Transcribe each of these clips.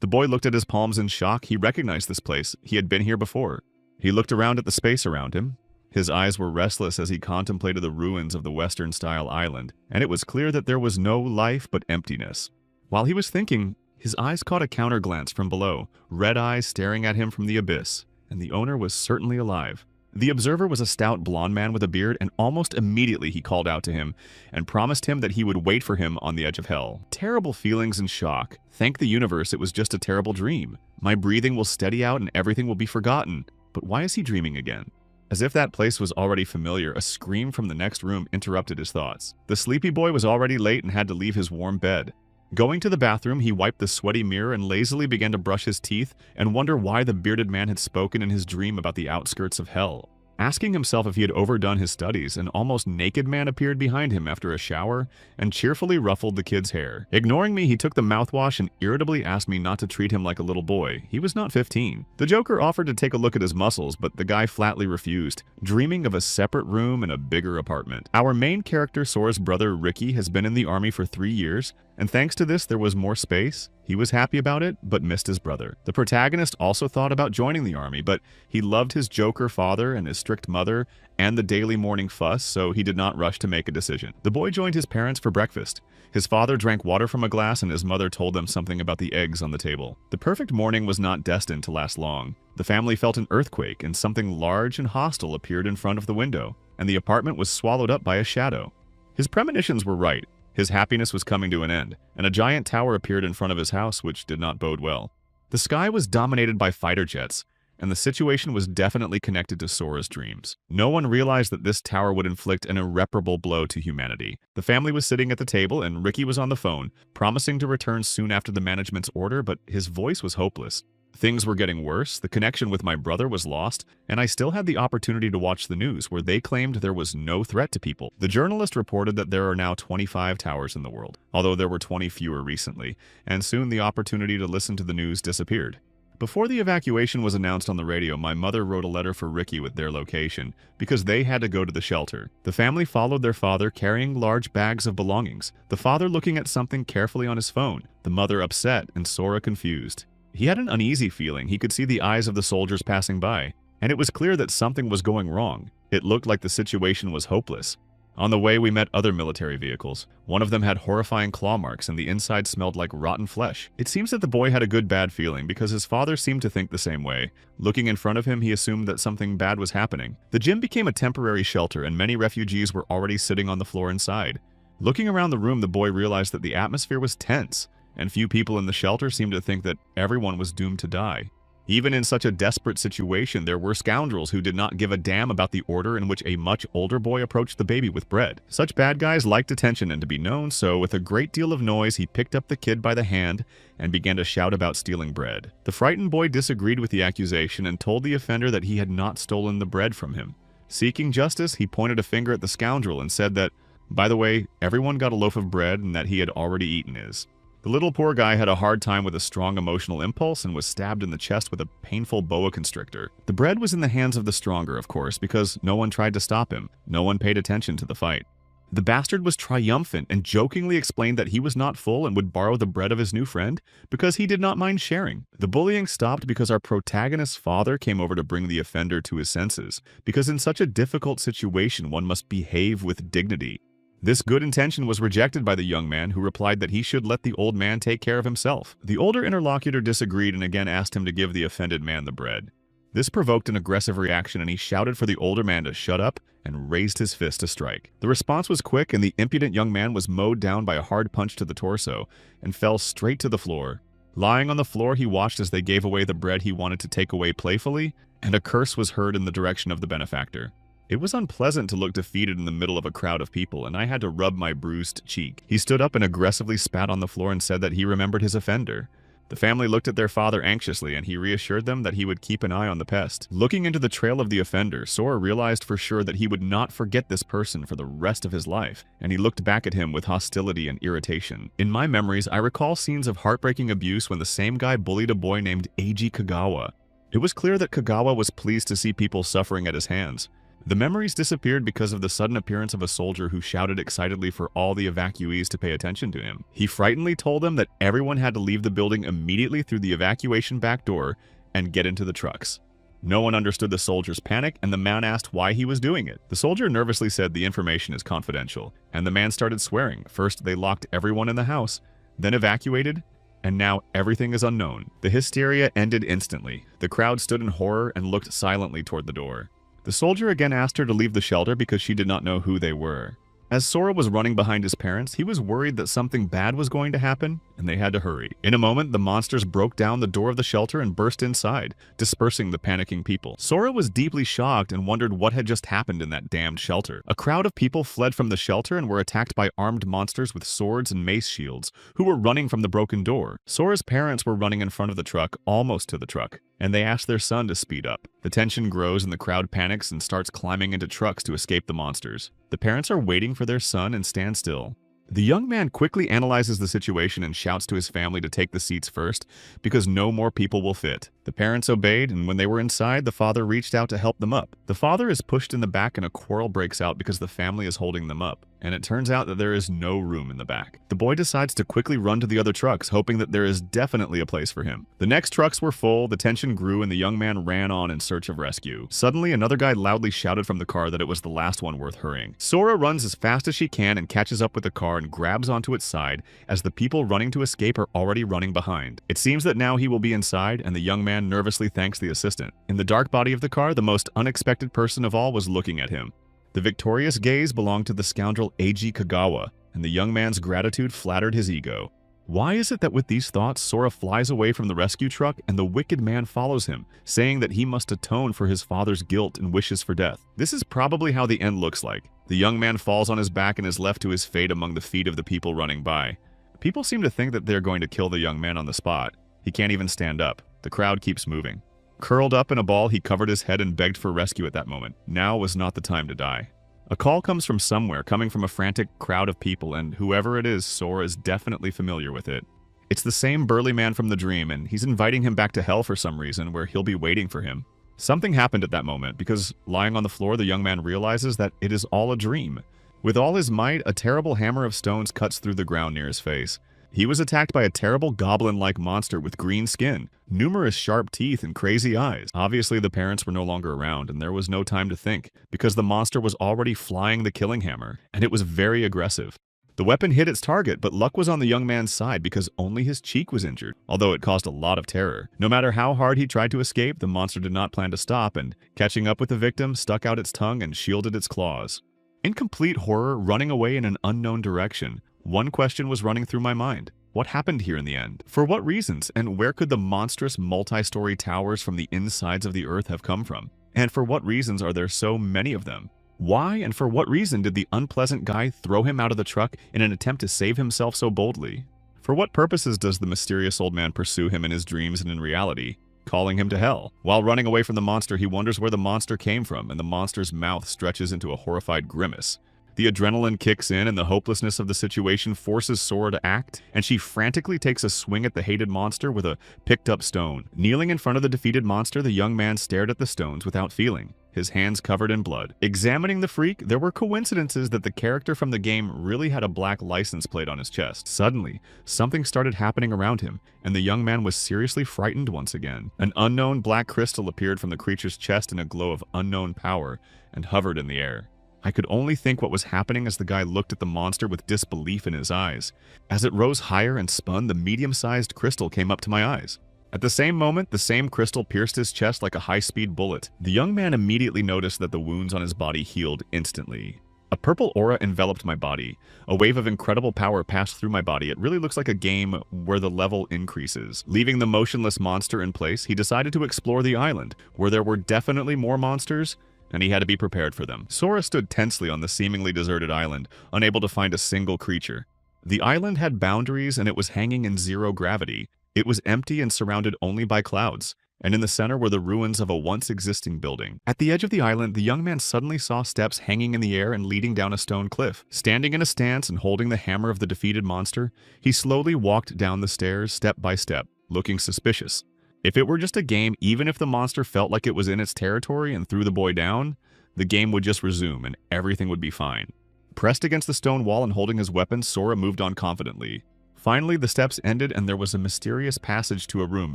The boy looked at his palms in shock. He recognized this place. He had been here before. He looked around at the space around him. His eyes were restless as he contemplated the ruins of the Western-style island, and it was clear that there was no life but emptiness. While he was thinking, his eyes caught a counter glance from below, red eyes staring at him from the abyss, and the owner was certainly alive. The observer was a stout blond man with a beard, and almost immediately he called out to him and promised him that he would wait for him on the edge of hell. Terrible feelings and shock. Thank the universe it was just a terrible dream. My breathing will steady out and everything will be forgotten. But why is he dreaming again? As if that place was already familiar, a scream from the next room interrupted his thoughts. The sleepy boy was already late and had to leave his warm bed. Going to the bathroom, he wiped the sweaty mirror and lazily began to brush his teeth and wonder why the bearded man had spoken in his dream about the outskirts of hell. Asking himself if he had overdone his studies, an almost naked man appeared behind him after a shower and cheerfully ruffled the kid's hair. Ignoring me, he took the mouthwash and irritably asked me not to treat him like a little boy. He was not 15. The Joker offered to take a look at his muscles, but the guy flatly refused, dreaming of a separate room and a bigger apartment. Our main character, Sora's brother Ricky, has been in the army for 3 years, and thanks to this there was more space. He was happy about it, but missed his brother. The protagonist also thought about joining the army, but he loved his Joker father and his strict mother and the daily morning fuss, so he did not rush to make a decision. The boy joined his parents for breakfast. His father drank water from a glass and his mother told them something about the eggs on the table. The perfect morning was not destined to last long. The family felt an earthquake and something large and hostile appeared in front of the window, and the apartment was swallowed up by a shadow. His premonitions were right. His happiness was coming to an end, and a giant tower appeared in front of his house, which did not bode well. The sky was dominated by fighter jets, and the situation was definitely connected to Sora's dreams. No one realized that this tower would inflict an irreparable blow to humanity. The family was sitting at the table, and Ricky was on the phone, promising to return soon after the management's order, but his voice was hopeless. Things were getting worse, the connection with my brother was lost, and I still had the opportunity to watch the news, where they claimed there was no threat to people. The journalist reported that there are now 25 towers in the world, although there were 20 fewer recently, and soon the opportunity to listen to the news disappeared. Before the evacuation was announced on the radio, my mother wrote a letter for Ricky with their location, because they had to go to the shelter. The family followed their father, carrying large bags of belongings, the father looking at something carefully on his phone, the mother upset, and Sora confused. He had an uneasy feeling. He could see the eyes of the soldiers passing by, and it was clear that something was going wrong. It looked like the situation was hopeless. On the way, we met other military vehicles. One of them had horrifying claw marks, and the inside smelled like rotten flesh. It seems that the boy had a good bad feeling, because his father seemed to think the same way. Looking in front of him, he assumed that something bad was happening. The gym became a temporary shelter, and many refugees were already sitting on the floor inside. Looking around the room, the boy realized that the atmosphere was tense, and few people in the shelter seemed to think that everyone was doomed to die. Even in such a desperate situation, there were scoundrels who did not give a damn about the order in which a much older boy approached the baby with bread. Such bad guys liked attention and to be known, so with a great deal of noise, he picked up the kid by the hand and began to shout about stealing bread. The frightened boy disagreed with the accusation and told the offender that he had not stolen the bread from him. Seeking justice, he pointed a finger at the scoundrel and said that, by the way, everyone got a loaf of bread and that he had already eaten his. The little poor guy had a hard time with a strong emotional impulse and was stabbed in the chest with a painful boa constrictor. The bread was in the hands of the stronger, of course, because no one tried to stop him. No one paid attention to the fight. The bastard was triumphant and jokingly explained that he was not full and would borrow the bread of his new friend because he did not mind sharing. The bullying stopped because our protagonist's father came over to bring the offender to his senses, because in such a difficult situation one must behave with dignity. This good intention was rejected by the young man, who replied that he should let the old man take care of himself. The older interlocutor disagreed and again asked him to give the offended man the bread. This provoked an aggressive reaction, and he shouted for the older man to shut up and raised his fist to strike. The response was quick, and the impudent young man was mowed down by a hard punch to the torso and fell straight to the floor. Lying on the floor, he watched as they gave away the bread he wanted to take away playfully, and a curse was heard in the direction of the benefactor. It was unpleasant to look defeated in the middle of a crowd of people, and I had to rub my bruised cheek. He stood up and aggressively spat on the floor and said that he remembered his offender. The family looked at their father anxiously, and he reassured them that he would keep an eye on the pest. Looking into the trail of the offender, Sora realized for sure that he would not forget this person for the rest of his life, and he looked back at him with hostility and irritation. In my memories, I recall scenes of heartbreaking abuse when the same guy bullied a boy named Eiji Kagawa. It was clear that Kagawa was pleased to see people suffering at his hands. The memories disappeared because of the sudden appearance of a soldier who shouted excitedly for all the evacuees to pay attention to him. He frighteningly told them that everyone had to leave the building immediately through the evacuation back door and get into the trucks. No one understood the soldier's panic, and the man asked why he was doing it. The soldier nervously said the information is confidential, and the man started swearing. First, they locked everyone in the house, then evacuated, and now everything is unknown. The hysteria ended instantly. The crowd stood in horror and looked silently toward the door. The soldier again asked her to leave the shelter because she did not know who they were. As Sora was running behind his parents, he was worried that something bad was going to happen, and they had to hurry. In a moment, the monsters broke down the door of the shelter and burst inside, dispersing the panicking people. Sora was deeply shocked and wondered what had just happened in that damned shelter. A crowd of people fled from the shelter and were attacked by armed monsters with swords and mace shields, who were running from the broken door. Sora's parents were running in front of the truck, almost to the truck, and they asked their son to speed up. The tension grows and the crowd panics and starts climbing into trucks to escape the monsters. The parents are waiting for their son and stand still. The young man quickly analyzes the situation and shouts to his family to take the seats first because no more people will fit. The parents obeyed, and when they were inside, the father reached out to help them up. The father is pushed in the back and a quarrel breaks out because the family is holding them up, and it turns out that there is no room in the back. The boy decides to quickly run to the other trucks, hoping that there is definitely a place for him. The next trucks were full, the tension grew, and the young man ran on in search of rescue. Suddenly, another guy loudly shouted from the car that it was the last one worth hurrying. Sora runs as fast as she can and catches up with the car and grabs onto its side as the people running to escape are already running behind. It seems that now he will be inside, and the young man nervously thanks the assistant. In the dark body of the car, the most unexpected person of all was looking at him. The victorious gaze belonged to the scoundrel Eiji Kagawa, and the young man's gratitude flattered his ego. Why is it that with these thoughts, Sora flies away from the rescue truck and the wicked man follows him, saying that he must atone for his father's guilt and wishes for death? This is probably how the end looks like. The young man falls on his back and is left to his fate among the feet of the people running by. People seem to think that they're going to kill the young man on the spot. He can't even stand up. The crowd keeps moving. Curled up in a ball, he covered his head and begged for rescue at that moment. Now was not the time to die. A call comes from somewhere, coming from a frantic crowd of people, and whoever it is, Sora is definitely familiar with it. It's the same burly man from the dream, and he's inviting him back to hell for some reason, where he'll be waiting for him. Something happened at that moment, because lying on the floor, the young man realizes that it is all a dream. With all his might, a terrible hammer of stones cuts through the ground near his face. He was attacked by a terrible goblin-like monster with green skin, numerous sharp teeth, and crazy eyes. Obviously, the parents were no longer around, and there was no time to think, because the monster was already flying the killing hammer, and it was very aggressive. The weapon hit its target, but luck was on the young man's side because only his cheek was injured, although it caused a lot of terror. No matter how hard he tried to escape, the monster did not plan to stop, and, catching up with the victim, stuck out its tongue and shielded its claws. In complete horror, running away in an unknown direction, one question was running through my mind. What happened here in the end? For what reasons? And where could the monstrous multi-story towers from the insides of the earth have come from? And for what reasons are there so many of them? Why and for what reason did the unpleasant guy throw him out of the truck in an attempt to save himself so boldly? For what purposes does the mysterious old man pursue him in his dreams and in reality, calling him to hell? While running away from the monster, he wonders where the monster came from, and the monster's mouth stretches into a horrified grimace. The adrenaline kicks in and the hopelessness of the situation forces Sora to act, and she frantically takes a swing at the hated monster with a picked-up stone. Kneeling in front of the defeated monster, the young man stared at the stones without feeling, his hands covered in blood. Examining the freak, there were coincidences that the character from the game really had a black license plate on his chest. Suddenly, something started happening around him, and the young man was seriously frightened once again. An unknown black crystal appeared from the creature's chest in a glow of unknown power and hovered in the air. I could only think what was happening as the guy looked at the monster with disbelief in his eyes. As it rose higher and spun, the medium-sized crystal came up to my eyes. At the same moment, the same crystal pierced his chest like a high-speed bullet. The young man immediately noticed that the wounds on his body healed instantly. A purple aura enveloped my body. A wave of incredible power passed through my body. It really looks like a game where the level increases. Leaving the motionless monster in place, he decided to explore the island, where there were definitely more monsters, and he had to be prepared for them. Sora stood tensely on the seemingly deserted island, unable to find a single creature. The island had boundaries and it was hanging in zero gravity. It was empty and surrounded only by clouds, and in the center were the ruins of a once existing building. At the edge of the island, the young man suddenly saw steps hanging in the air and leading down a stone cliff. Standing in a stance and holding the hammer of the defeated monster, he slowly walked down the stairs step by step, looking suspicious. If it were just a game, even if the monster felt like it was in its territory and threw the boy down, the game would just resume and everything would be fine. Pressed against the stone wall and holding his weapon, Sora moved on confidently. Finally, the steps ended and there was a mysterious passage to a room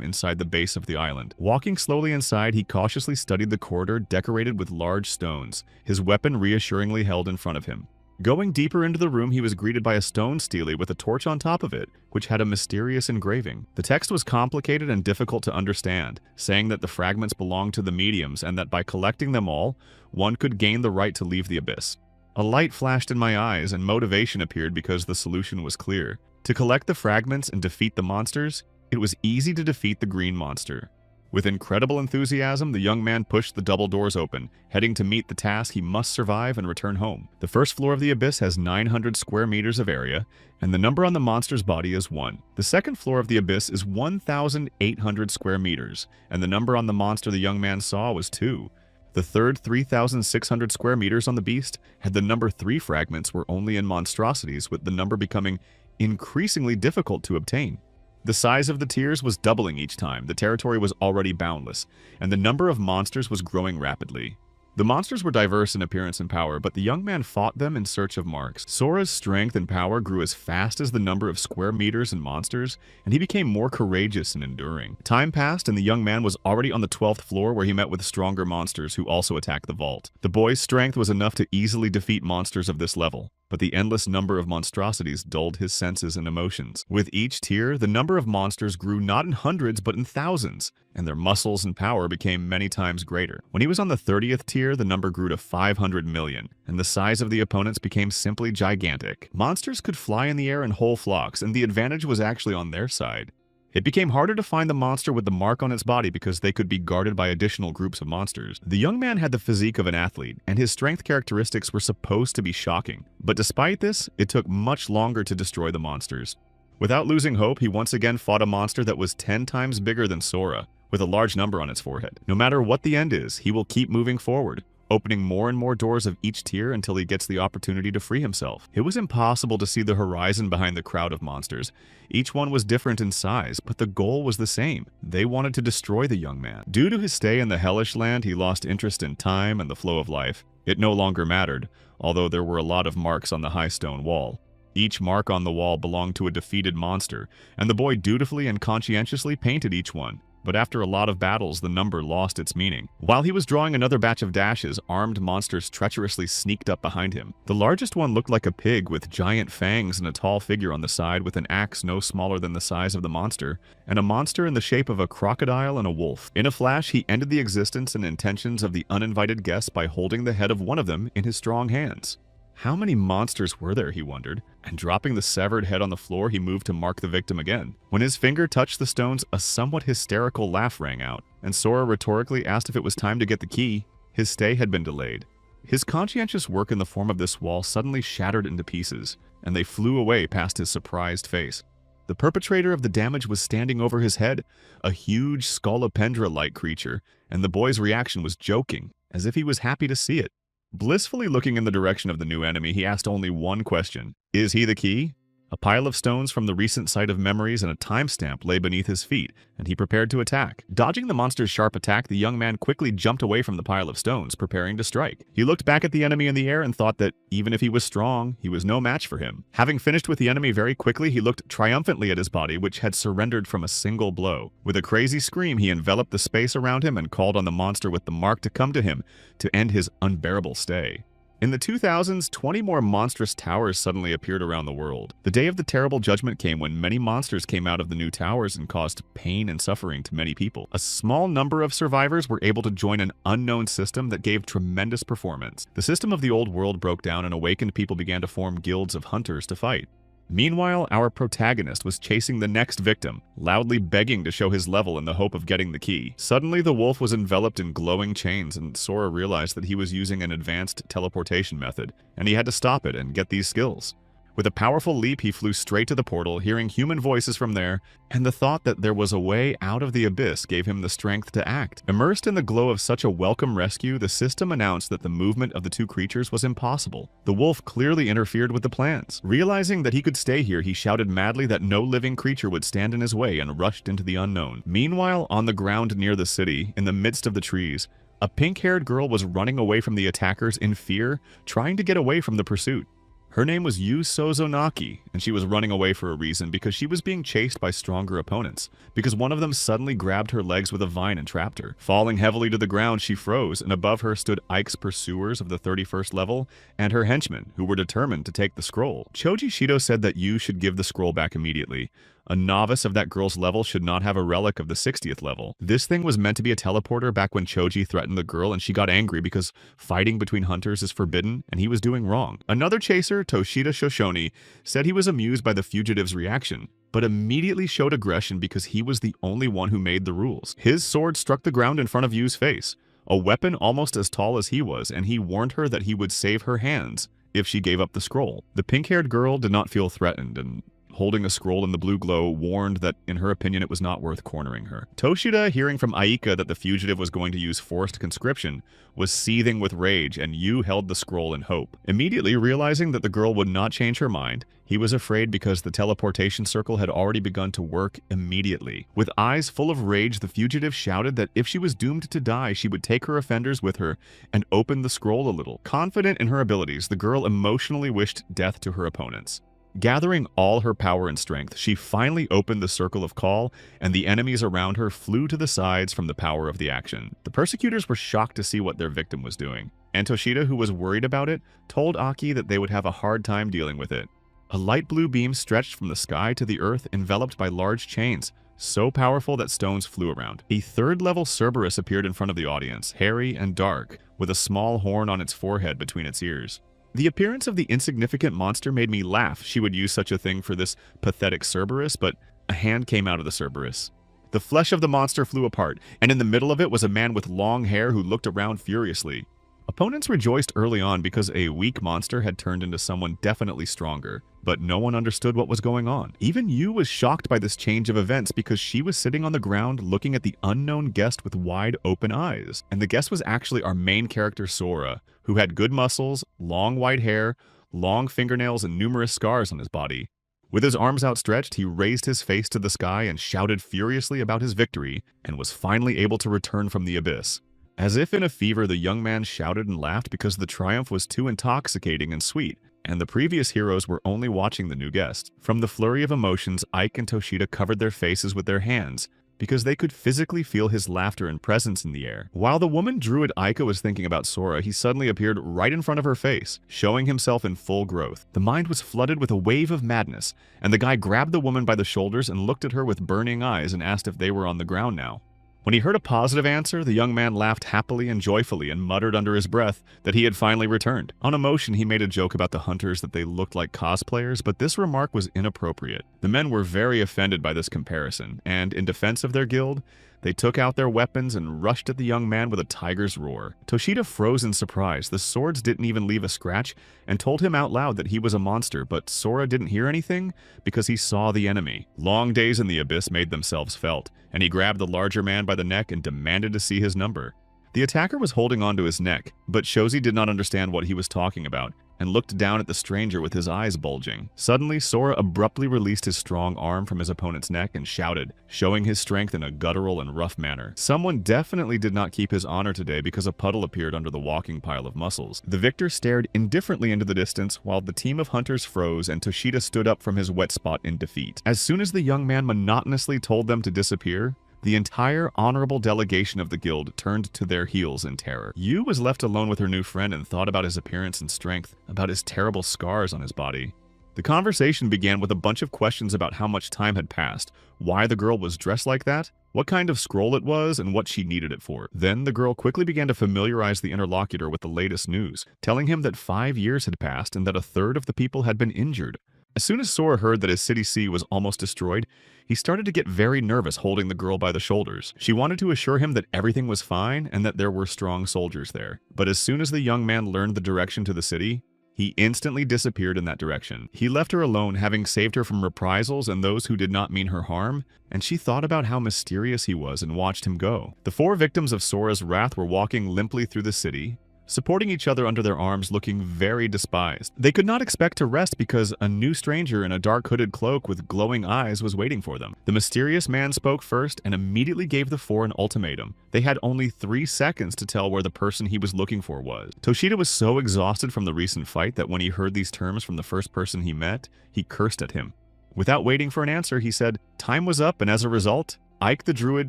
inside the base of the island. Walking slowly inside, he cautiously studied the corridor decorated with large stones, his weapon reassuringly held in front of him. Going deeper into the room, he was greeted by a stone stele with a torch on top of it, which had a mysterious engraving. The text was complicated and difficult to understand, saying that the fragments belonged to the mediums and that by collecting them all, one could gain the right to leave the abyss. A light flashed in my eyes and motivation appeared because the solution was clear. To collect the fragments and defeat the monsters, it was easy to defeat the green monster. With incredible enthusiasm, the young man pushed the double doors open, heading to meet the task he must survive and return home. The first floor of the abyss has 900 square meters of area, and the number on the monster's body is 1. The second floor of the abyss is 1,800 square meters, and the number on the monster the young man saw was 2. The third 3,600 square meters on the beast had the number 3 fragments were only in monstrosities, with the number becoming increasingly difficult to obtain. The size of the tiers was doubling each time, the territory was already boundless, and the number of monsters was growing rapidly. The monsters were diverse in appearance and power, but the young man fought them in search of marks. Sora's strength and power grew as fast as the number of square meters and monsters, and he became more courageous and enduring. Time passed, and the young man was already on the 12th floor where he met with stronger monsters who also attacked the vault. The boy's strength was enough to easily defeat monsters of this level, but the endless number of monstrosities dulled his senses and emotions. With each tier, the number of monsters grew not in hundreds but in thousands, and their muscles and power became many times greater. When he was on the 30th tier, the number grew to 500 million, and the size of the opponents became simply gigantic. Monsters could fly in the air in whole flocks, and the advantage was actually on their side. It became harder to find the monster with the mark on its body because they could be guarded by additional groups of monsters. The young man had the physique of an athlete, and his strength characteristics were supposed to be shocking. But despite this, it took much longer to destroy the monsters. Without losing hope, he once again fought a monster that was 10 times bigger than Sora, with a large number on its forehead. No matter what the end is, he will keep moving forward, opening more and more doors of each tier until he gets the opportunity to free himself. It was impossible to see the horizon behind the crowd of monsters. Each one was different in size, but the goal was the same. They wanted to destroy the young man. Due to his stay in the hellish land, he lost interest in time and the flow of life. It no longer mattered, although there were a lot of marks on the high stone wall. Each mark on the wall belonged to a defeated monster, and the boy dutifully and conscientiously painted each one. But after a lot of battles, the number lost its meaning. While he was drawing another batch of dashes, armed monsters treacherously sneaked up behind him. The largest one looked like a pig with giant fangs and a tall figure on the side with an axe no smaller than the size of the monster, and a monster in the shape of a crocodile and a wolf. In a flash, he ended the existence and intentions of the uninvited guests by holding the head of one of them in his strong hands. How many monsters were there, he wondered, and dropping the severed head on the floor, he moved to mark the victim again. When his finger touched the stones, a somewhat hysterical laugh rang out, and Sora rhetorically asked if it was time to get the key. His stay had been delayed. His conscientious work in the form of this wall suddenly shattered into pieces, and they flew away past his surprised face. The perpetrator of the damage was standing over his head, a huge Scolopendra-like creature, and the boy's reaction was joking, as if he was happy to see it. Blissfully looking in the direction of the new enemy, he asked only one question. Is he the key? A pile of stones from the recent site of memories and a timestamp lay beneath his feet, and he prepared to attack. Dodging the monster's sharp attack, the young man quickly jumped away from the pile of stones, preparing to strike. He looked back at the enemy in the air and thought that, even if he was strong, he was no match for him. Having finished with the enemy very quickly, he looked triumphantly at his body, which had surrendered from a single blow. With a crazy scream, he enveloped the space around him and called on the monster with the mark to come to him to end his unbearable stay. In the 2000s, 20 more monstrous towers suddenly appeared around the world. The day of the terrible judgment came when many monsters came out of the new towers and caused pain and suffering to many people. A small number of survivors were able to join an unknown system that gave tremendous performance. The system of the old world broke down and awakened people began to form guilds of hunters to fight. Meanwhile, our protagonist was chasing the next victim, loudly begging to show his level in the hope of getting the key. Suddenly, the wolf was enveloped in glowing chains, and Sora realized that he was using an advanced teleportation method, and he had to stop it and get these skills. With a powerful leap, he flew straight to the portal, hearing human voices from there, and the thought that there was a way out of the abyss gave him the strength to act. Immersed in the glow of such a welcome rescue, the system announced that the movement of the two creatures was impossible. The wolf clearly interfered with the plans. Realizing that he could stay here, he shouted madly that no living creature would stand in his way and rushed into the unknown. Meanwhile, on the ground near the city, in the midst of the trees, a pink-haired girl was running away from the attackers in fear, trying to get away from the pursuit. Her name was Yu Sozonaki, and she was running away for a reason because she was being chased by stronger opponents, because one of them suddenly grabbed her legs with a vine and trapped her. Falling heavily to the ground, she froze, and above her stood Ike's pursuers of the 31st level and her henchmen, who were determined to take the scroll. Choji Shido said that Yu should give the scroll back immediately. A novice of that girl's level should not have a relic of the 60th level. This thing was meant to be a teleporter back when Choji threatened the girl and she got angry because fighting between hunters is forbidden and he was doing wrong. Another chaser, Toshida Shoshoni, said he was amused by the fugitive's reaction, but immediately showed aggression because he was the only one who made the rules. His sword struck the ground in front of Yu's face, a weapon almost as tall as he was, and he warned her that he would save her hands if she gave up the scroll. The pink-haired girl did not feel threatened, and holding a scroll in the blue glow, warned that, in her opinion, it was not worth cornering her. Toshida, hearing from Aika that the fugitive was going to use forced conscription, was seething with rage, and Yu held the scroll in hope. Immediately realizing that the girl would not change her mind, he was afraid because the teleportation circle had already begun to work immediately. With eyes full of rage, the fugitive shouted that if she was doomed to die, she would take her offenders with her and open the scroll a little. Confident in her abilities, the girl emotionally wished death to her opponents. Gathering all her power and strength, she finally opened the circle of call, and the enemies around her flew to the sides from the power of the action. The persecutors were shocked to see what their victim was doing, and Toshida, who was worried about it, told Aki that they would have a hard time dealing with it. A light blue beam stretched from the sky to the earth, enveloped by large chains, so powerful that stones flew around. A third-level Cerberus appeared in front of the audience, hairy and dark, with a small horn on its forehead between its ears. The appearance of the insignificant monster made me laugh. She would use such a thing for this pathetic Cerberus, but a hand came out of the Cerberus. The flesh of the monster flew apart, and in the middle of it was a man with long hair who looked around furiously. Opponents rejoiced early on because a weak monster had turned into someone definitely stronger, but no one understood what was going on. Even Yu was shocked by this change of events because she was sitting on the ground looking at the unknown guest with wide open eyes. And the guest was actually our main character Sora, who had good muscles, long white hair, long fingernails, and numerous scars on his body. With his arms outstretched, he raised his face to the sky and shouted furiously about his victory, and was finally able to return from the abyss. As if in a fever, the young man shouted and laughed because the triumph was too intoxicating and sweet, and the previous heroes were only watching the new guest. From the flurry of emotions, Ike and Toshida covered their faces with their hands, because they could physically feel his laughter and presence in the air. While the woman druid Aika was thinking about Sora, he suddenly appeared right in front of her face, showing himself in full growth. The mind was flooded with a wave of madness, and the guy grabbed the woman by the shoulders and looked at her with burning eyes and asked if they were on the ground now. When he heard a positive answer, the young man laughed happily and joyfully and muttered under his breath that he had finally returned. On emotion, he made a joke about the hunters that they looked like cosplayers, but this remark was inappropriate. The men were very offended by this comparison, and in defense of their guild, they took out their weapons and rushed at the young man with a tiger's roar. Toshida froze in surprise. The swords didn't even leave a scratch, and told him out loud that he was a monster, but Sora didn't hear anything because he saw the enemy. Long days in the abyss made themselves felt, and he grabbed the larger man by the neck and demanded to see his number. The attacker was holding onto his neck, but Shozi did not understand what he was talking about, and looked down at the stranger with his eyes bulging. Suddenly, Sora abruptly released his strong arm from his opponent's neck and shouted, showing his strength in a guttural and rough manner. Someone definitely did not keep his honor today because a puddle appeared under the walking pile of muscles. The victor stared indifferently into the distance while the team of hunters froze and Toshida stood up from his wet spot in defeat. As soon as the young man monotonously told them to disappear, the entire honorable delegation of the guild turned to their heels in terror. Yu was left alone with her new friend and thought about his appearance and strength, about his terrible scars on his body. The conversation began with a bunch of questions about how much time had passed, why the girl was dressed like that, what kind of scroll it was, and what she needed it for. Then the girl quickly began to familiarize the interlocutor with the latest news, telling him that 5 years had passed and that a third of the people had been injured. As soon as Sora heard that his city C was almost destroyed, he started to get very nervous holding the girl by the shoulders. She wanted to assure him that everything was fine and that there were strong soldiers there. But as soon as the young man learned the direction to the city, He instantly disappeared in that direction. He left her alone, having saved her from reprisals and those who did not mean her harm, and she thought about how mysterious he was and watched him go. The 4 victims of Sora's wrath were walking limply through the city, supporting each other under their arms, looking very despised. They could not expect to rest because a new stranger in a dark hooded cloak with glowing eyes was waiting for them. The mysterious man spoke first and immediately gave the 4 an ultimatum. They had only 3 seconds to tell where the person he was looking for was. Toshida was so exhausted from the recent fight that when he heard these terms from the first person he met, he cursed at him. Without waiting for an answer, he said, time was up, and as a result, Ike the Druid,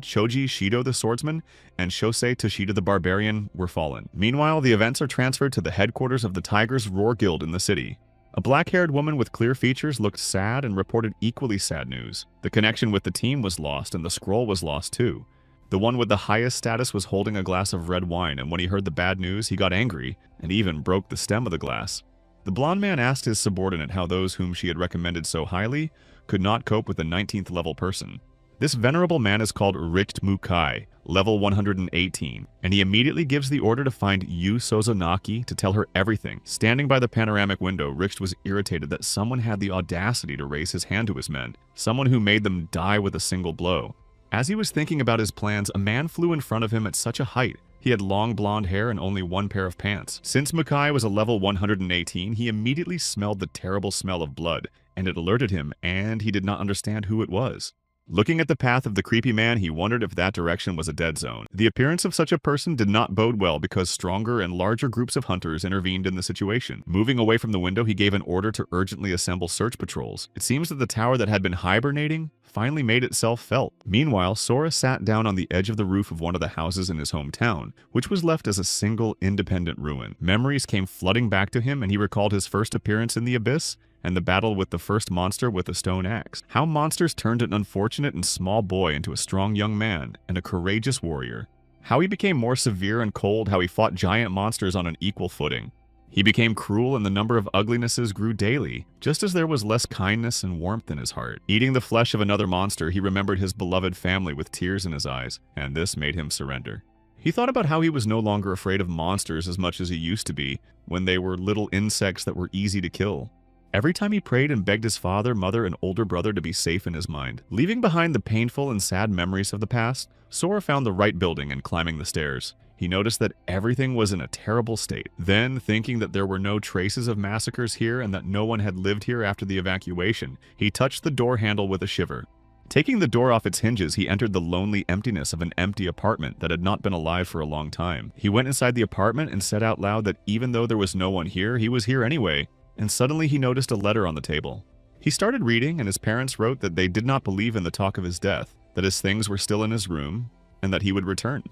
Choji Shido the Swordsman, and Shosei Toshida the Barbarian were fallen. Meanwhile, the events are transferred to the headquarters of the Tiger's Roar Guild in the city. A black-haired woman with clear features looked sad and reported equally sad news. The connection with the team was lost, and the scroll was lost too. The one with the highest status was holding a glass of red wine, and when he heard the bad news, he got angry and even broke the stem of the glass. The blonde man asked his subordinate how those whom she had recommended so highly could not cope with a 19th level person. This venerable man is called Richt Mukai, level 118, and he immediately gives the order to find Yu Sozonaki to tell her everything. Standing by the panoramic window, Richt was irritated that someone had the audacity to raise his hand to his men, someone who made them die with a single blow. As he was thinking about his plans, a man flew in front of him at such a height. He had long blonde hair and only 1 pair of pants. Since Mukai was a level 118, he immediately smelled the terrible smell of blood, and it alerted him, and he did not understand who it was. Looking at the path of the creepy man, he wondered if that direction was a dead zone. The appearance of such a person did not bode well because stronger and larger groups of hunters intervened in the situation. Moving away from the window, he gave an order to urgently assemble search patrols. It seems that the tower that had been hibernating finally made itself felt. Meanwhile, Sora sat down on the edge of the roof of one of the houses in his hometown, which was left as a single independent ruin. Memories came flooding back to him, and he recalled his first appearance in the abyss and the battle with the first monster with a stone axe. How monsters turned an unfortunate and small boy into a strong young man and a courageous warrior. How he became more severe and cold, how he fought giant monsters on an equal footing. He became cruel and the number of uglinesses grew daily, just as there was less kindness and warmth in his heart. Eating the flesh of another monster, he remembered his beloved family with tears in his eyes, and this made him surrender. He thought about how he was no longer afraid of monsters as much as he used to be, when they were little insects that were easy to kill. Every time he prayed and begged his father, mother, and older brother to be safe in his mind. Leaving behind the painful and sad memories of the past, Sora found the right building and climbing the stairs. He noticed that everything was in a terrible state. Then, thinking that there were no traces of massacres here and that no one had lived here after the evacuation, he touched the door handle with a shiver. Taking the door off its hinges, he entered the lonely emptiness of an empty apartment that had not been alive for a long time. He went inside the apartment and said out loud that even though there was no one here, he was here anyway. And suddenly he noticed a letter on the table. He started reading, and his parents wrote that they did not believe in the talk of his death, that his things were still in his room, and that he would return.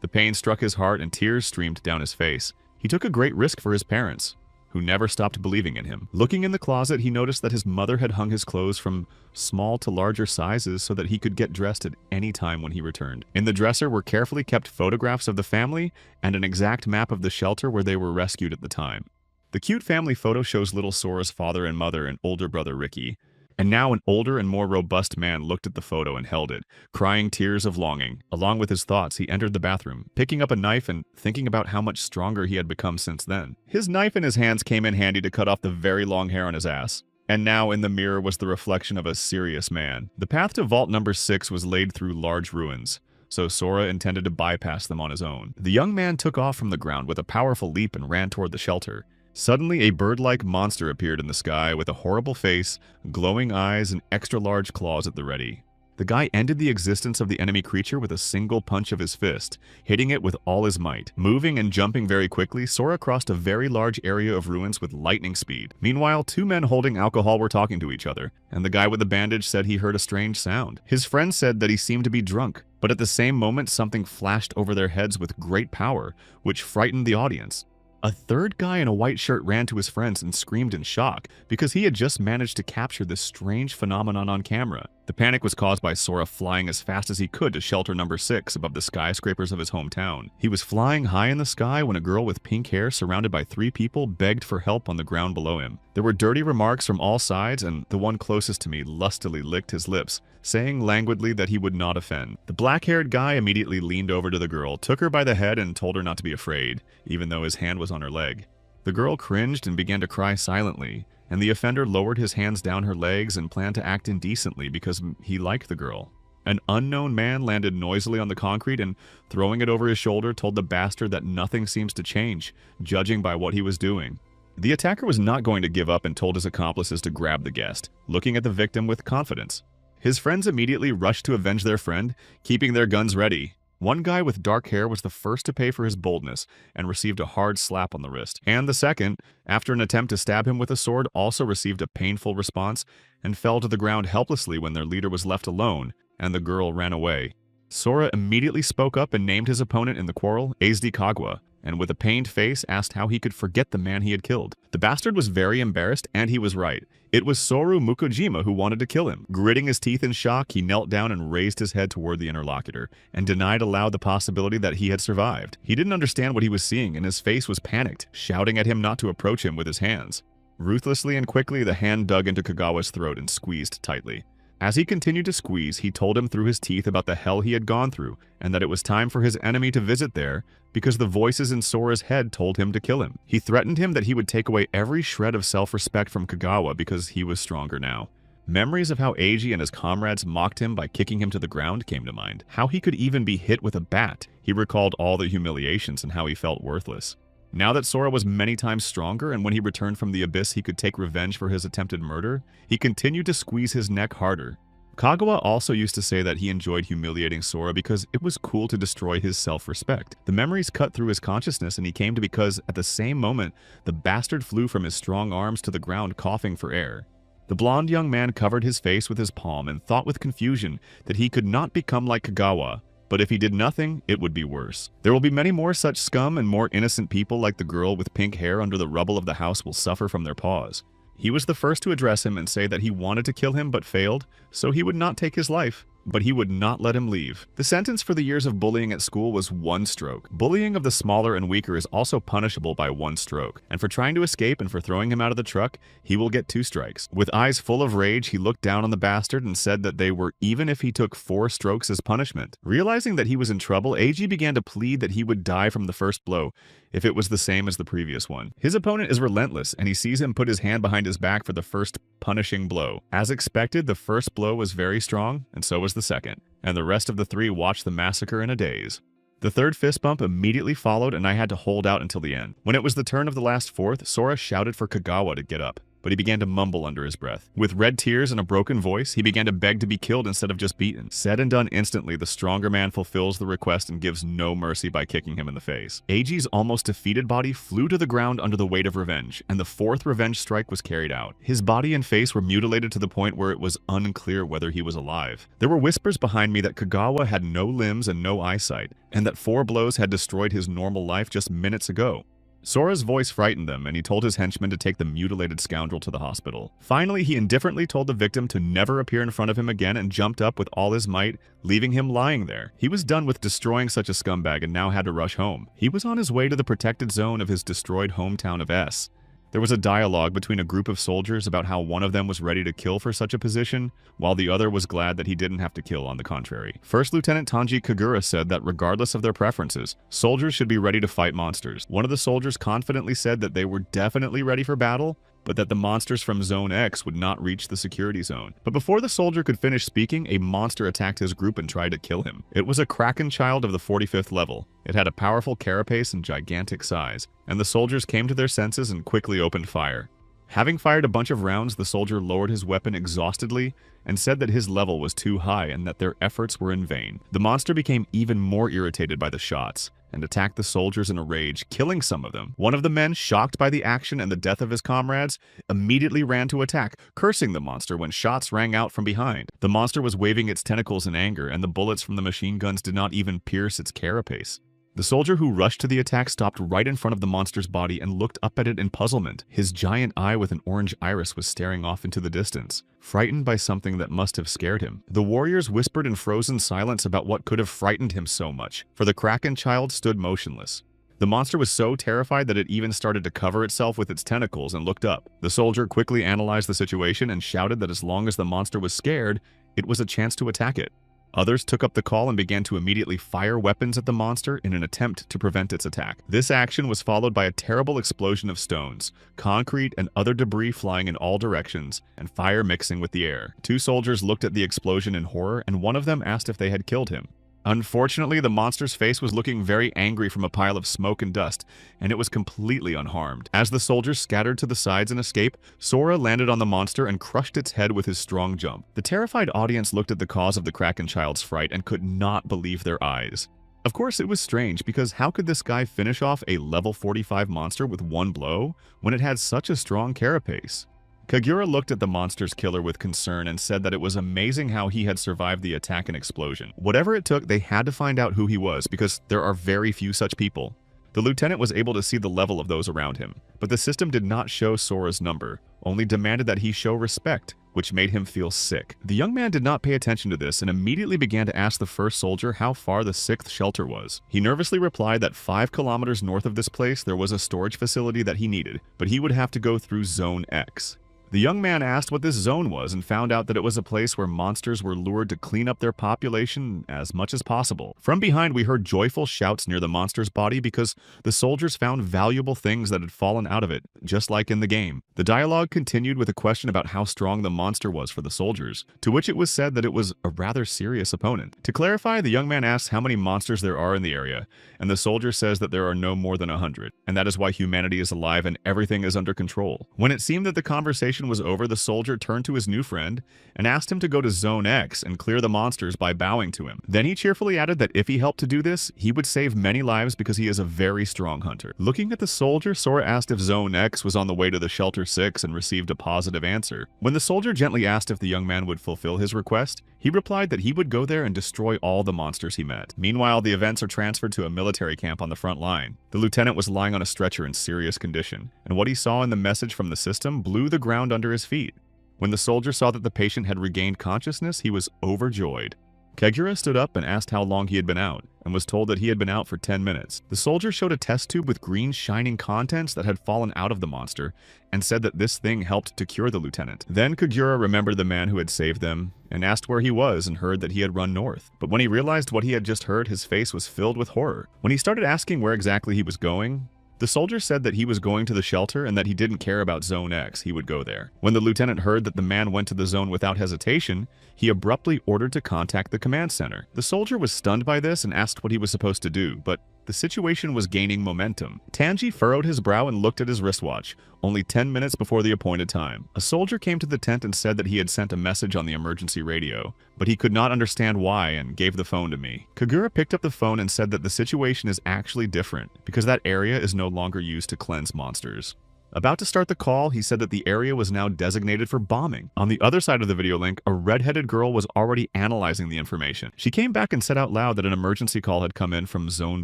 The pain struck his heart and tears streamed down his face. He took a great risk for his parents, who never stopped believing in him. Looking in the closet, he noticed that his mother had hung his clothes from small to larger sizes so that he could get dressed at any time when he returned. In the dresser were carefully kept photographs of the family and an exact map of the shelter where they were rescued at the time. The cute family photo shows little Sora's father and mother and older brother Ricky. And now an older and more robust man looked at the photo and held it, crying tears of longing. Along with his thoughts, he entered the bathroom, picking up a knife and thinking about how much stronger he had become since then. His knife in his hands came in handy to cut off the very long hair on his ass. And now in the mirror was the reflection of a serious man. The path to vault number 6 was laid through large ruins, so Sora intended to bypass them on his own. The young man took off from the ground with a powerful leap and ran toward the shelter. Suddenly, a bird-like monster appeared in the sky with a horrible face, glowing eyes, and extra-large claws at the ready. The guy ended the existence of the enemy creature with a single punch of his fist, hitting it with all his might. Moving and jumping very quickly, Sora crossed a very large area of ruins with lightning speed. Meanwhile, 2 men holding alcohol were talking to each other, and the guy with the bandage said he heard a strange sound. His friend said that he seemed to be drunk, but at the same moment something flashed over their heads with great power, which frightened the audience. A third guy in a white shirt ran to his friends and screamed in shock because he had just managed to capture this strange phenomenon on camera. The panic was caused by Sora flying as fast as he could to shelter number 6 above the skyscrapers of his hometown. He was flying high in the sky when a girl with pink hair surrounded by 3 people begged for help on the ground below him. There were dirty remarks from all sides, and the one closest to me lustily licked his lips, saying languidly that he would not offend. The black-haired guy immediately leaned over to the girl, took her by the head, and told her not to be afraid, even though his hand was on her leg. The girl cringed and began to cry silently, and the offender lowered his hands down her legs and planned to act indecently because he liked the girl. An unknown man landed noisily on the concrete and, throwing it over his shoulder, told the bastard that nothing seems to change, judging by what he was doing. The attacker was not going to give up and told his accomplices to grab the guest, looking at the victim with confidence. His friends immediately rushed to avenge their friend, keeping their guns ready. One guy with dark hair was the first to pay for his boldness and received a hard slap on the wrist. And the second, after an attempt to stab him with a sword, also received a painful response and fell to the ground helplessly when their leader was left alone and the girl ran away. Sora immediately spoke up and named his opponent in the quarrel Azdi Kagwa, and with a pained face asked how he could forget the man he had killed. The bastard was very embarrassed, and he was right. It was Soru Mukojima who wanted to kill him. Gritting his teeth in shock, he knelt down and raised his head toward the interlocutor, and denied aloud the possibility that he had survived. He didn't understand what he was seeing, and his face was panicked, shouting at him not to approach him with his hands. Ruthlessly and quickly, the hand dug into Kagawa's throat and squeezed tightly. As he continued to squeeze, he told him through his teeth about the hell he had gone through, and that it was time for his enemy to visit there, because the voices in Sora's head told him to kill him. He threatened him that he would take away every shred of self-respect from Kagawa because he was stronger now. Memories of how Eiji and his comrades mocked him by kicking him to the ground came to mind. How he could even be hit with a bat. He recalled all the humiliations and how he felt worthless. Now that Sora was many times stronger, and when he returned from the abyss he could take revenge for his attempted murder, he continued to squeeze his neck harder. Kagawa also used to say that he enjoyed humiliating Sora because it was cool to destroy his self-respect. The memories cut through his consciousness, and he came to because, at the same moment, the bastard flew from his strong arms to the ground coughing for air. The blonde young man covered his face with his palm and thought with confusion that he could not become like Kagawa, but if he did nothing, it would be worse. There will be many more such scum, and more innocent people like the girl with pink hair under the rubble of the house will suffer from their paws. He was the first to address him and say that he wanted to kill him but failed, so he would not take his life. But he would not let him leave. The sentence for the years of bullying at school was 1 stroke. Bullying of the smaller and weaker is also punishable by 1 stroke, and for trying to escape and for throwing him out of the truck, he will get 2 strikes. With eyes full of rage, he looked down on the bastard and said that they were even if he took 4 strokes as punishment. Realizing that he was in trouble, Eiji began to plead that he would die from the first blow, if it was the same as the previous one. His opponent is relentless, and he sees him put his hand behind his back for the first punishing blow. As expected, the first blow was very strong, and so was the second, and the rest of the 3 watched the massacre in a daze. The third fist bump immediately followed, and I had to hold out until the end. When it was the turn of the last fourth, Sora shouted for Kagawa to get up, but he began to mumble under his breath. With red tears and a broken voice, he began to beg to be killed instead of just beaten. Said and done instantly, the stronger man fulfills the request and gives no mercy by kicking him in the face. Eiji's almost defeated body flew to the ground under the weight of revenge, and the 4th revenge strike was carried out. His body and face were mutilated to the point where it was unclear whether he was alive. There were whispers behind me that Kagawa had no limbs and no eyesight, and that 4 blows had destroyed his normal life just minutes ago. Sora's voice frightened them, and he told his henchmen to take the mutilated scoundrel to the hospital. Finally, he indifferently told the victim to never appear in front of him again and jumped up with all his might, leaving him lying there. He was done with destroying such a scumbag and now had to rush home. He was on his way to the protected zone of his destroyed hometown of S. There was a dialogue between a group of soldiers about how one of them was ready to kill for such a position, while the other was glad that he didn't have to kill on the contrary. First Lieutenant Tanji Kagura said that regardless of their preferences, soldiers should be ready to fight monsters. One of the soldiers confidently said that they were definitely ready for battle, but that the monsters from Zone X would not reach the security zone. But before the soldier could finish speaking, a monster attacked his group and tried to kill him. It was a Kraken child of the 45th level. It had a powerful carapace and gigantic size, and the soldiers came to their senses and quickly opened fire. Having fired a bunch of rounds, the soldier lowered his weapon exhaustedly and said that his level was too high and that their efforts were in vain. The monster became even more irritated by the shots and attacked the soldiers in a rage, killing some of them. One of the men, shocked by the action and the death of his comrades, immediately ran to attack, cursing the monster when shots rang out from behind. The monster was waving its tentacles in anger, and the bullets from the machine guns did not even pierce its carapace. The soldier who rushed to the attack stopped right in front of the monster's body and looked up at it in puzzlement. His giant eye with an orange iris was staring off into the distance, frightened by something that must have scared him. The warriors whispered in frozen silence about what could have frightened him so much, for the Kraken child stood motionless. The monster was so terrified that it even started to cover itself with its tentacles and looked up. The soldier quickly analyzed the situation and shouted that as long as the monster was scared, it was a chance to attack it. Others took up the call and began to immediately fire weapons at the monster in an attempt to prevent its attack. This action was followed by a terrible explosion of stones, concrete, and other debris flying in all directions, and fire mixing with the air. 2 soldiers looked at the explosion in horror, and one of them asked if they had killed him. Unfortunately, the monster's face was looking very angry from a pile of smoke and dust, and it was completely unharmed. As the soldiers scattered to the sides in escape, Sora landed on the monster and crushed its head with his strong jump. The terrified audience looked at the cause of the Kraken child's fright and could not believe their eyes. Of course, it was strange, because how could this guy finish off a level 45 monster with one blow when it had such a strong carapace? Kagura looked at the monster's killer with concern and said that it was amazing how he had survived the attack and explosion. Whatever it took, they had to find out who he was, because there are very few such people. The lieutenant was able to see the level of those around him, but the system did not show Sora's number, only demanded that he show respect, which made him feel sick. The young man did not pay attention to this and immediately began to ask the first soldier how far the 6th shelter was. He nervously replied that 5 kilometers north of this place there was a storage facility that he needed, but he would have to go through Zone X. The young man asked what this zone was and found out that it was a place where monsters were lured to clean up their population as much as possible. From behind, we heard joyful shouts near the monster's body because the soldiers found valuable things that had fallen out of it, just like in the game. The dialogue continued with a question about how strong the monster was for the soldiers, to which it was said that it was a rather serious opponent. To clarify, the young man asks how many monsters there are in the area, and the soldier says that there are no more than 100, and that is why humanity is alive and everything is under control. When it seemed that the conversation was over, the soldier turned to his new friend and asked him to go to Zone X and clear the monsters by bowing to him. Then he cheerfully added that if he helped to do this, he would save many lives because he is a very strong hunter. Looking at the soldier, Sora asked if Zone X was on the way to the Shelter 6 and received a positive answer. When the soldier gently asked if the young man would fulfill his request, he replied that he would go there and destroy all the monsters he met. Meanwhile, the events are transferred to a military camp on the front line. The lieutenant was lying on a stretcher in serious condition, and what he saw in the message from the system blew the ground under his feet. When the soldier saw that the patient had regained consciousness, he was overjoyed. Kagura stood up and asked how long he had been out, and was told that he had been out for 10 minutes. The soldier showed a test tube with green shining contents that had fallen out of the monster, and said that this thing helped to cure the lieutenant. Then Kagura remembered the man who had saved them, and asked where he was and heard that he had run north. But when he realized what he had just heard, his face was filled with horror. When he started asking where exactly he was going, the soldier said that he was going to the shelter and that he didn't care about Zone X, he would go there. When the lieutenant heard that the man went to the zone without hesitation, he abruptly ordered to contact the command center. The soldier was stunned by this and asked what he was supposed to do, but the situation was gaining momentum. Tanji furrowed his brow and looked at his wristwatch, only 10 minutes before the appointed time. A soldier came to the tent and said that he had sent a message on the emergency radio, but he could not understand why and gave the phone to me. Kagura picked up the phone and said that the situation is actually different, because that area is no longer used to cleanse monsters. About to start the call, he said that the area was now designated for bombing. On the other side of the video link, a red-headed girl was already analyzing the information. She came back and said out loud that an emergency call had come in from Zone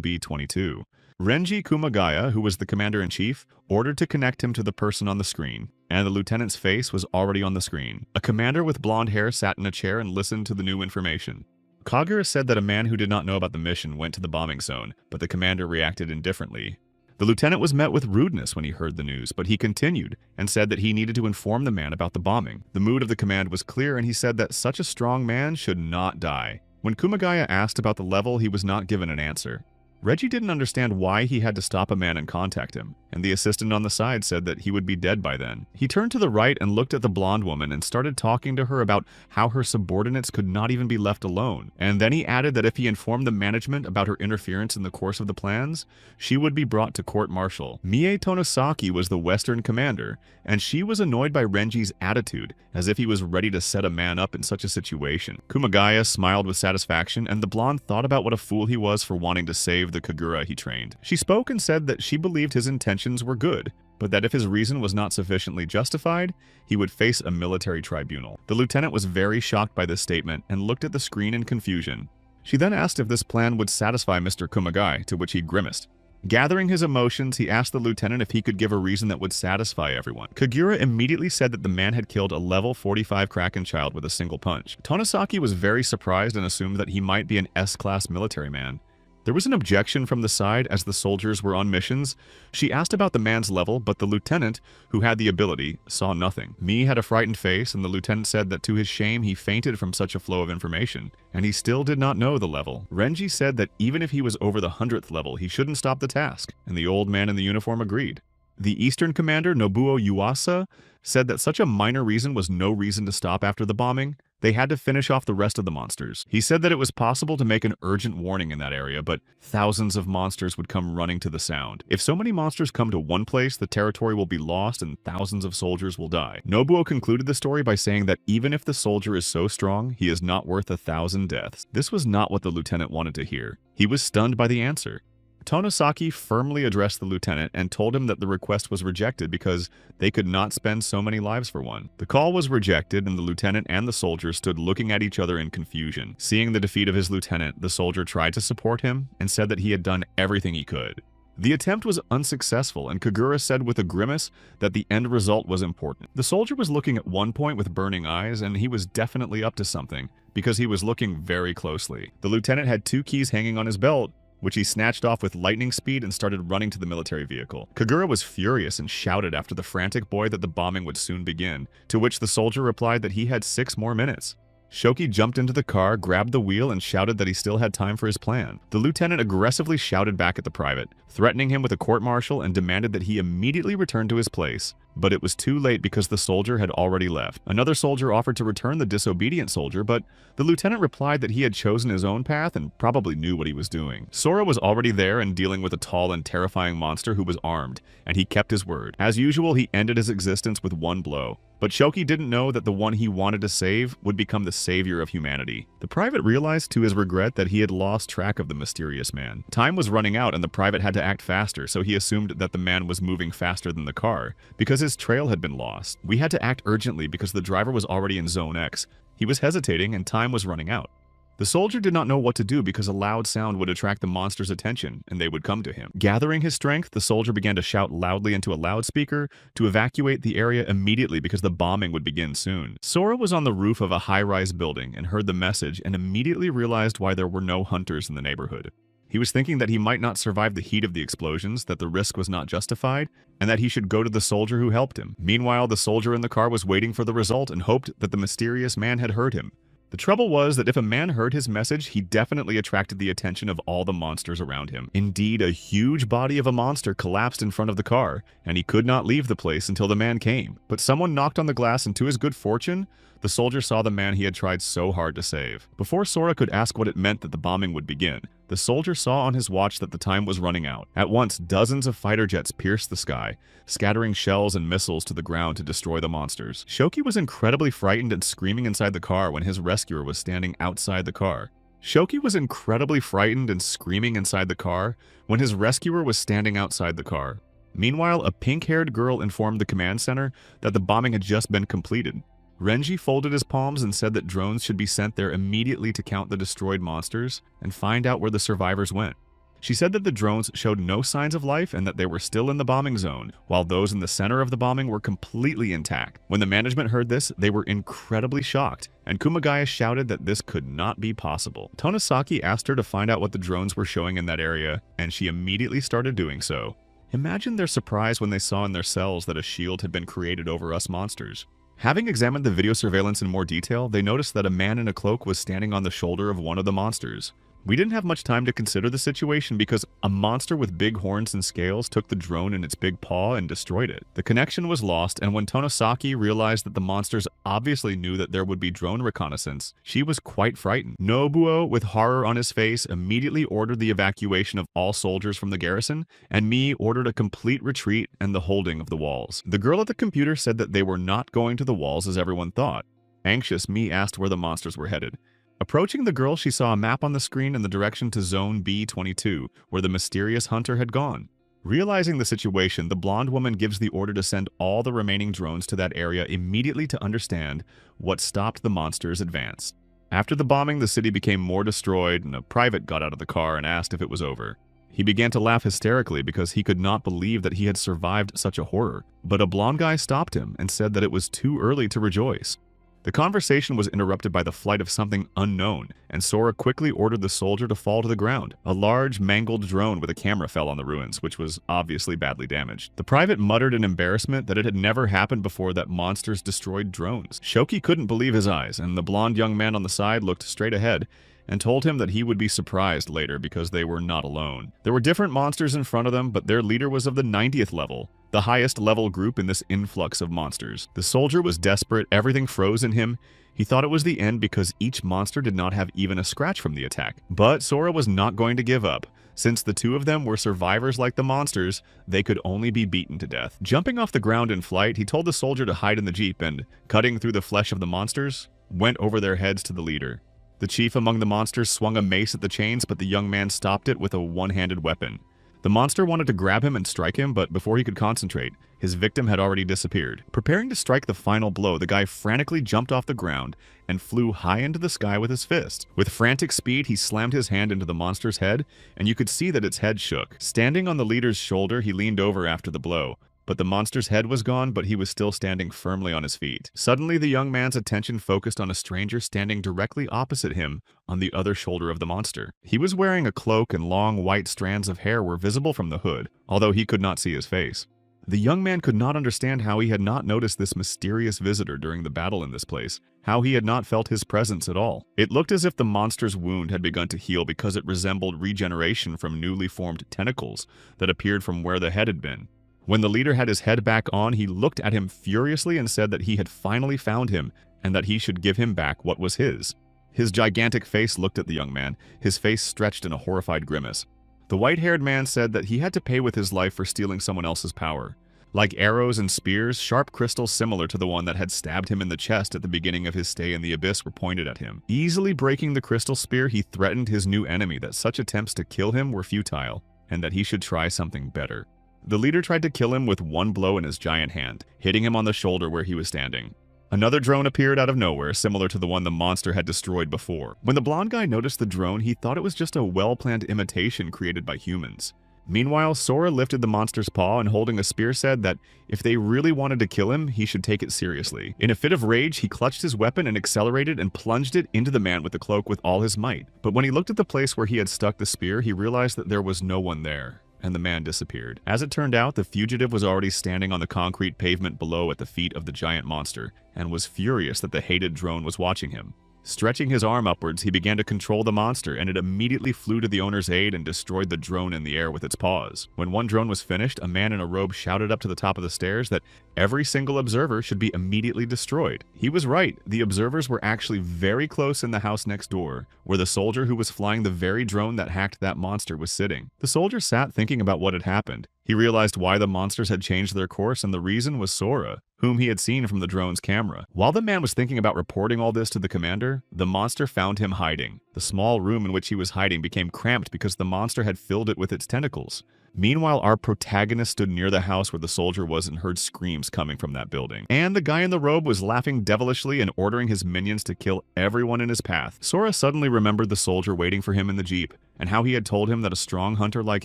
B22. Renji Kumagaya, who was the commander-in-chief, ordered to connect him to the person on the screen, and the lieutenant's face was already on the screen. A commander with blonde hair sat in a chair and listened to the new information. Kagura said that a man who did not know about the mission went to the bombing zone, but the commander reacted indifferently. The lieutenant was met with rudeness when he heard the news, but he continued and said that he needed to inform the man about the bombing. The mood of the command was clear, and he said that such a strong man should not die. When Kumagaya asked about the level, he was not given an answer. Reggie didn't understand why he had to stop a man and contact him, and the assistant on the side said that he would be dead by then. He turned to the right and looked at the blonde woman and started talking to her about how her subordinates could not even be left alone, and then he added that if he informed the management about her interference in the course of the plans, she would be brought to court-martial. Mie Tonosaki was the Western commander, and she was annoyed by Renji's attitude, as if he was ready to set a man up in such a situation. Kumagaya smiled with satisfaction, and the blonde thought about what a fool he was for wanting to save the Kagura he trained. She spoke and said that she believed his intentions were good, but that if his reason was not sufficiently justified, he would face a military tribunal. The lieutenant was very shocked by this statement and looked at the screen in confusion. She then asked if this plan would satisfy Mr. Kumagai, to which he grimaced. Gathering his emotions, he asked the lieutenant if he could give a reason that would satisfy everyone. Kagura immediately said that the man had killed a level 45 Kraken child with a single punch. Tonosaki was very surprised and assumed that he might be an S-class military man. There was an objection from the side as the soldiers were on missions. She asked about the man's level, but the lieutenant, who had the ability, saw nothing. Mi had a frightened face, and the lieutenant said that to his shame he fainted from such a flow of information, and he still did not know the level. Renji said that even if he was over the 100th level, he shouldn't stop the task, and the old man in the uniform agreed. The Eastern commander, Nobuo Yuasa, said that such a minor reason was no reason to stop after the bombing. They had to finish off the rest of the monsters. He said that it was possible to make an urgent warning in that area, but thousands of monsters would come running to the sound. If so many monsters come to one place, the territory will be lost and thousands of soldiers will die. Nobuo concluded the story by saying that even if the soldier is so strong, he is not worth 1,000 deaths. This was not what the lieutenant wanted to hear. He was stunned by the answer. Tonosaki firmly addressed the lieutenant and told him that the request was rejected because they could not spend so many lives for one. The call was rejected, and the lieutenant and the soldier stood looking at each other in confusion. Seeing the defeat of his lieutenant, the soldier tried to support him and said that he had done everything he could. The attempt was unsuccessful, and Kagura said with a grimace that the end result was important. The soldier was looking at one point with burning eyes, and he was definitely up to something because he was looking very closely. The lieutenant had 2 keys hanging on his belt, which he snatched off with lightning speed and started running to the military vehicle. Kagura was furious and shouted after the frantic boy that the bombing would soon begin, to which the soldier replied that he had 6 more minutes. Shoki jumped into the car, grabbed the wheel, and shouted that he still had time for his plan. The lieutenant aggressively shouted back at the private, threatening him with a court-martial and demanded that he immediately return to his place. But it was too late because the soldier had already left. Another soldier offered to return the disobedient soldier, but the lieutenant replied that he had chosen his own path and probably knew what he was doing. Sora was already there and dealing with a tall and terrifying monster who was armed, and he kept his word. As usual, he ended his existence with one blow. But Shoki didn't know that the one he wanted to save would become the savior of humanity. The private realized to his regret that he had lost track of the mysterious man. Time was running out and the private had to act faster, so he assumed that the man was moving faster than the car, because his trail had been lost. We had to act urgently because the driver was already in Zone X. He was hesitating and time was running out. The soldier did not know what to do because a loud sound would attract the monster's attention, and they would come to him. Gathering his strength, the soldier began to shout loudly into a loudspeaker to evacuate the area immediately because the bombing would begin soon. Sora was on the roof of a high-rise building and heard the message and immediately realized why there were no hunters in the neighborhood. He was thinking that he might not survive the heat of the explosions, that the risk was not justified, and that he should go to the soldier who helped him. Meanwhile, the soldier in the car was waiting for the result and hoped that the mysterious man had heard him. The trouble was that if a man heard his message, he definitely attracted the attention of all the monsters around him. Indeed, a huge body of a monster collapsed in front of the car, and he could not leave the place until the man came. But someone knocked on the glass, and to his good fortune, the soldier saw the man he had tried so hard to save. Before Sora could ask what it meant that the bombing would begin, the soldier saw on his watch that the time was running out. At once, dozens of fighter jets pierced the sky, scattering shells and missiles to the ground to destroy the monsters. Shoki was incredibly frightened and screaming inside the car when his rescuer was standing outside the car. Shoki was incredibly frightened and screaming inside the car when his rescuer was standing outside the car. Meanwhile, a pink-haired girl informed the command center that the bombing had just been completed. Renji folded his palms and said that drones should be sent there immediately to count the destroyed monsters and find out where the survivors went. She said that the drones showed no signs of life and that they were still in the bombing zone, while those in the center of the bombing were completely intact. When the management heard this, they were incredibly shocked, and Kumagaya shouted that this could not be possible. Tonosaki asked her to find out what the drones were showing in that area, and she immediately started doing so. Imagine their surprise when they saw in their cells that a shield had been created over us monsters. Having examined the video surveillance in more detail, they noticed that a man in a cloak was standing on the shoulder of one of the monsters. We didn't have much time to consider the situation because a monster with big horns and scales took the drone in its big paw and destroyed it. The connection was lost, and when Tonosaki realized that the monsters obviously knew that there would be drone reconnaissance, she was quite frightened. Nobuo, with horror on his face, immediately ordered the evacuation of all soldiers from the garrison, and Mi ordered a complete retreat and the holding of the walls. The girl at the computer said that they were not going to the walls as everyone thought. Anxious, Mi asked where the monsters were headed. Approaching the girl, she saw a map on the screen in the direction to Zone B22, where the mysterious hunter had gone. Realizing the situation, the blonde woman gives the order to send all the remaining drones to that area immediately to understand what stopped the monster's advance. After the bombing, the city became more destroyed, and a private got out of the car and asked if it was over. He began to laugh hysterically because he could not believe that he had survived such a horror, but a blonde guy stopped him and said that it was too early to rejoice. The conversation was interrupted by the flight of something unknown, and Sora quickly ordered the soldier to fall to the ground. A large, mangled drone with a camera fell on the ruins, which was obviously badly damaged. The private muttered in embarrassment that it had never happened before that monsters destroyed drones. Shoki couldn't believe his eyes, and the blonde young man on the side looked straight ahead and told him that he would be surprised later because they were not alone. There were different monsters in front of them, but their leader was of the 90th level, the highest level group in this influx of monsters. The soldier was desperate, everything froze in him. He thought it was the end because each monster did not have even a scratch from the attack. But Sora was not going to give up. Since the two of them were survivors like the monsters, they could only be beaten to death. Jumping off the ground in flight, he told the soldier to hide in the jeep and, cutting through the flesh of the monsters, went over their heads to the leader. The chief among the monsters swung a mace at the chains, but the young man stopped it with a one-handed weapon. The monster wanted to grab him and strike him, but before he could concentrate, his victim had already disappeared. Preparing to strike the final blow, the guy frantically jumped off the ground and flew high into the sky with his fist. With frantic speed, he slammed his hand into the monster's head, and you could see that its head shook. Standing on the leader's shoulder, he leaned over after the blow. But the monster's head was gone, but he was still standing firmly on his feet. Suddenly, the young man's attention focused on a stranger standing directly opposite him on the other shoulder of the monster. He was wearing a cloak and long white strands of hair were visible from the hood, although he could not see his face. The young man could not understand how he had not noticed this mysterious visitor during the battle in this place, how he had not felt his presence at all. It looked as if the monster's wound had begun to heal because it resembled regeneration from newly formed tentacles that appeared from where the head had been. When the leader had his head back on, he looked at him furiously and said that he had finally found him and that he should give him back what was his. His gigantic face looked at the young man, his face stretched in a horrified grimace. The white-haired man said that he had to pay with his life for stealing someone else's power. Like arrows and spears, sharp crystals similar to the one that had stabbed him in the chest at the beginning of his stay in the abyss were pointed at him. Easily breaking the crystal spear, he threatened his new enemy that such attempts to kill him were futile and that he should try something better. The leader tried to kill him with one blow in his giant hand, hitting him on the shoulder where he was standing. Another drone appeared out of nowhere, similar to the one the monster had destroyed before. When the blonde guy noticed the drone, he thought it was just a well-planned imitation created by humans. Meanwhile, Sora lifted the monster's paw and holding a spear said that if they really wanted to kill him, he should take it seriously. In a fit of rage, he clutched his weapon and accelerated and plunged it into the man with the cloak with all his might. But when he looked at the place where he had stuck the spear, he realized that there was no one there, and the man disappeared. As it turned out, the fugitive was already standing on the concrete pavement below at the feet of the giant monster, and was furious that the hated drone was watching him. Stretching his arm upwards, he began to control the monster, and it immediately flew to the owner's aid and destroyed the drone in the air with its paws. When one drone was finished, a man in a robe shouted up to the top of the stairs that every single observer should be immediately destroyed. He was right. The observers were actually very close in the house next door, where the soldier who was flying the very drone that hacked that monster was sitting. The soldier sat thinking about what had happened. He realized why the monsters had changed their course, and the reason was Sora, whom he had seen from the drone's camera. While the man was thinking about reporting all this to the commander, the monster found him hiding. The small room in which he was hiding became cramped because the monster had filled it with its tentacles. Meanwhile, our protagonist stood near the house where the soldier was and heard screams coming from that building. And the guy in the robe was laughing devilishly and ordering his minions to kill everyone in his path. Sora suddenly remembered the soldier waiting for him in the jeep, and how he had told him that a strong hunter like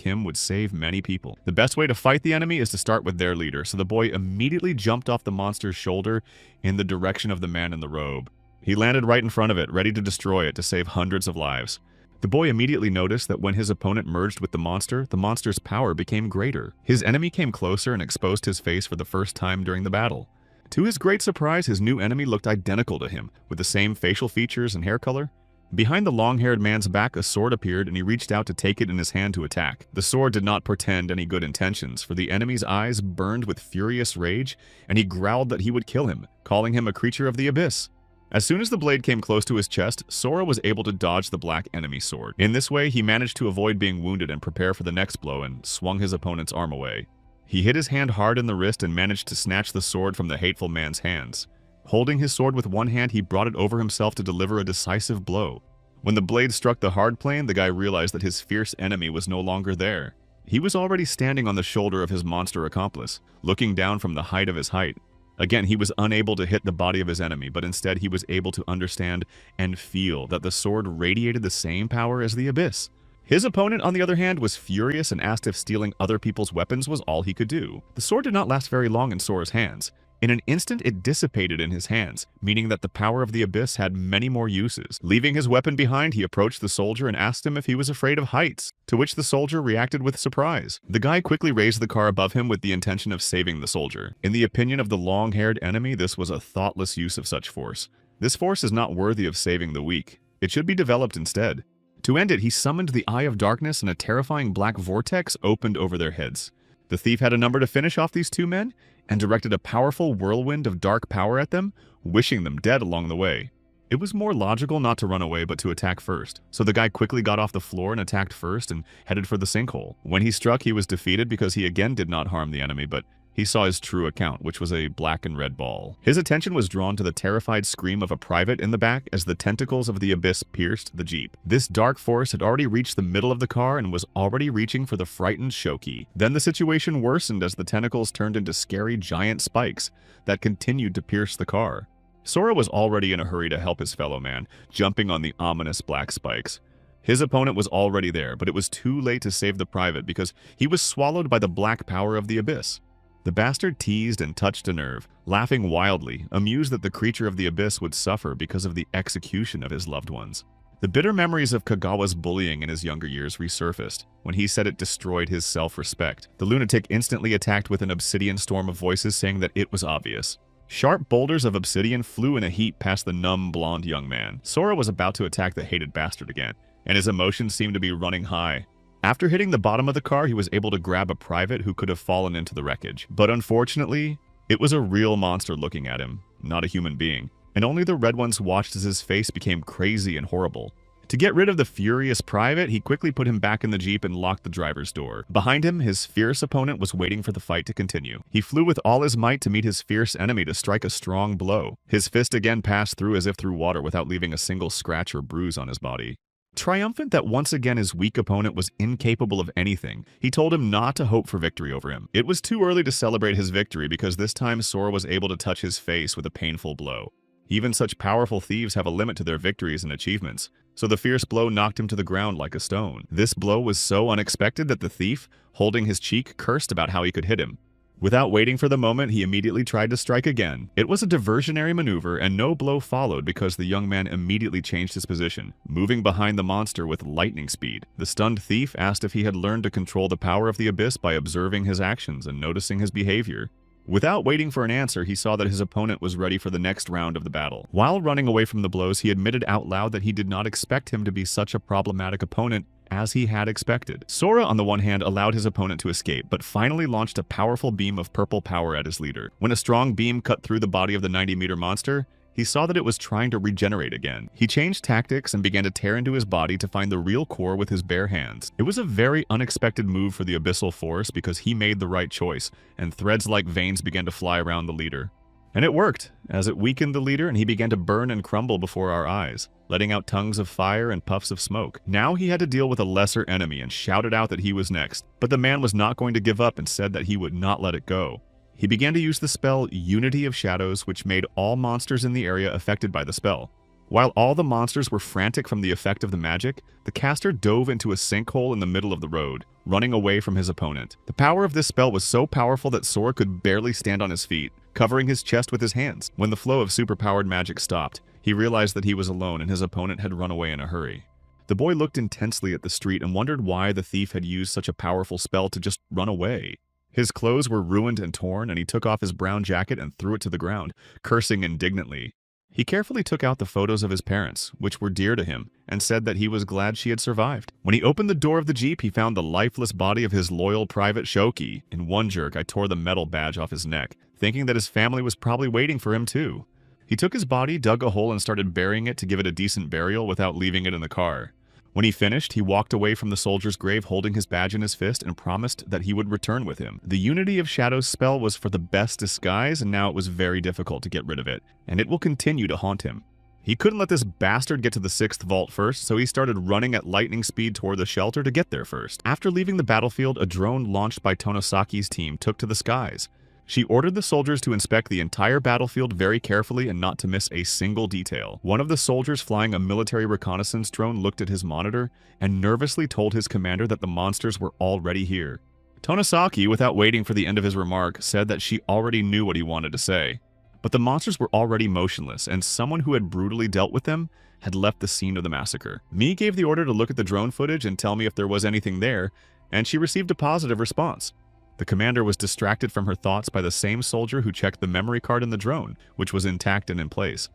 him would save many people. The best way to fight the enemy is to start with their leader, so the boy immediately jumped off the monster's shoulder in the direction of the man in the robe. He landed right in front of it, ready to destroy it to save hundreds of lives. The boy immediately noticed that when his opponent merged with the monster's power became greater. His enemy came closer and exposed his face for the first time during the battle. To his great surprise, his new enemy looked identical to him, with the same facial features and hair color. Behind the long-haired man's back, a sword appeared, and he reached out to take it in his hand to attack. The sword did not portend any good intentions, for the enemy's eyes burned with furious rage, and he growled that he would kill him, calling him a creature of the abyss. As soon as the blade came close to his chest, Sora was able to dodge the black enemy sword. In this way, he managed to avoid being wounded and prepare for the next blow and swung his opponent's arm away. He hit his hand hard in the wrist and managed to snatch the sword from the hateful man's hands. Holding his sword with one hand, he brought it over himself to deliver a decisive blow. When the blade struck the hard plane, the guy realized that his fierce enemy was no longer there. He was already standing on the shoulder of his monster accomplice, looking down from the height of his height. Again, he was unable to hit the body of his enemy, but instead he was able to understand and feel that the sword radiated the same power as the abyss. His opponent, on the other hand, was furious and asked if stealing other people's weapons was all he could do. The sword did not last very long in Sora's hands. In an instant, it dissipated in his hands, meaning that the power of the abyss had many more uses. Leaving his weapon behind, he approached the soldier and asked him if he was afraid of heights, to which the soldier reacted with surprise. The guy quickly raised the car above him with the intention of saving the soldier. In the opinion of the long-haired enemy, this was a thoughtless use of such force. This force is not worthy of saving the weak. It should be developed instead. To end it, he summoned the Eye of Darkness and a terrifying black vortex opened over their heads. The thief had a number to finish off these two men, and directed a powerful whirlwind of dark power at them, wishing them dead along the way. It was more logical not to run away but to attack first, so the guy quickly got off the floor and attacked first and headed for the sinkhole. When he struck, he was defeated because he again did not harm the enemy, but he saw his true account, which was a black and red ball. His attention was drawn to the terrified scream of a private in the back as the tentacles of the abyss pierced the Jeep. This dark force had already reached the middle of the car and was already reaching for the frightened Shoki. Then the situation worsened as the tentacles turned into scary giant spikes that continued to pierce the car. Sora was already in a hurry to help his fellow man, jumping on the ominous black spikes. His opponent was already there, but it was too late to save the private because he was swallowed by the black power of the abyss. The bastard teased and touched a nerve, laughing wildly, amused that the creature of the abyss would suffer because of the execution of his loved ones. The bitter memories of Kagawa's bullying in his younger years resurfaced when he said it destroyed his self-respect. The lunatic instantly attacked with an obsidian storm of voices saying that it was obvious. Sharp boulders of obsidian flew in a heap past the numb, blonde young man. Sora was about to attack the hated bastard again, and his emotions seemed to be running high. After hitting the bottom of the car, he was able to grab a private who could have fallen into the wreckage. But unfortunately, it was a real monster looking at him, not a human being, and only the red ones watched as his face became crazy and horrible. To get rid of the furious private, he quickly put him back in the Jeep and locked the driver's door. Behind him, his fierce opponent was waiting for the fight to continue. He flew with all his might to meet his fierce enemy to strike a strong blow. His fist again passed through as if through water without leaving a single scratch or bruise on his body. Triumphant that once again his weak opponent was incapable of anything, he told him not to hope for victory over him. It was too early to celebrate his victory because this time Sora was able to touch his face with a painful blow. Even such powerful thieves have a limit to their victories and achievements, so the fierce blow knocked him to the ground like a stone. This blow was so unexpected that the thief, holding his cheek, cursed about how he could hit him. Without waiting for the moment, he immediately tried to strike again. It was a diversionary maneuver, and no blow followed because the young man immediately changed his position, moving behind the monster with lightning speed. The stunned thief asked if he had learned to control the power of the abyss by observing his actions and noticing his behavior. Without waiting for an answer, he saw that his opponent was ready for the next round of the battle. While running away from the blows, he admitted out loud that he did not expect him to be such a problematic opponent as he had expected. Sora, on the one hand, allowed his opponent to escape, but finally launched a powerful beam of purple power at his leader. When a strong beam cut through the body of the 90-meter monster, he saw that it was trying to regenerate again. He changed tactics and began to tear into his body to find the real core with his bare hands. It was a very unexpected move for the abyssal force because he made the right choice, and threads like veins began to fly around the leader. And it worked, as it weakened the leader and he began to burn and crumble before our eyes, letting out tongues of fire and puffs of smoke. Now he had to deal with a lesser enemy and shouted out that he was next, but the man was not going to give up and said that he would not let it go. He began to use the spell Unity of Shadows, which made all monsters in the area affected by the spell. While all the monsters were frantic from the effect of the magic, the caster dove into a sinkhole in the middle of the road, running away from his opponent. The power of this spell was so powerful that Sora could barely stand on his feet, covering his chest with his hands. When the flow of superpowered magic stopped, he realized that he was alone and his opponent had run away in a hurry. The boy looked intensely at the street and wondered why the thief had used such a powerful spell to just run away. His clothes were ruined and torn, and he took off his brown jacket and threw it to the ground, cursing indignantly. He carefully took out the photos of his parents, which were dear to him, and said that he was glad she had survived. When he opened the door of the Jeep, he found the lifeless body of his loyal private Shoki. In one jerk, I tore the metal badge off his neck, thinking that his family was probably waiting for him too. He took his body, dug a hole, and started burying it to give it a decent burial without leaving it in the car. When he finished, he walked away from the soldier's grave holding his badge in his fist and promised that he would return with him. The Unity of Shadows spell was for the best disguise, and now it was very difficult to get rid of it, and it will continue to haunt him. He couldn't let this bastard get to the 6th vault first, so he started running at lightning speed toward the shelter to get there first. After leaving the battlefield, a drone launched by Tonosaki's team took to the skies. She ordered the soldiers to inspect the entire battlefield very carefully and not to miss a single detail. One of the soldiers flying a military reconnaissance drone looked at his monitor and nervously told his commander that the monsters were already here. Tonosaki, without waiting for the end of his remark, said that she already knew what he wanted to say. But the monsters were already motionless, and someone who had brutally dealt with them had left the scene of the massacre. Mi gave the order to look at the drone footage and tell me if there was anything there, and she received a positive response. The commander was distracted from her thoughts by the same soldier who checked the memory card in the drone, which was intact and in place.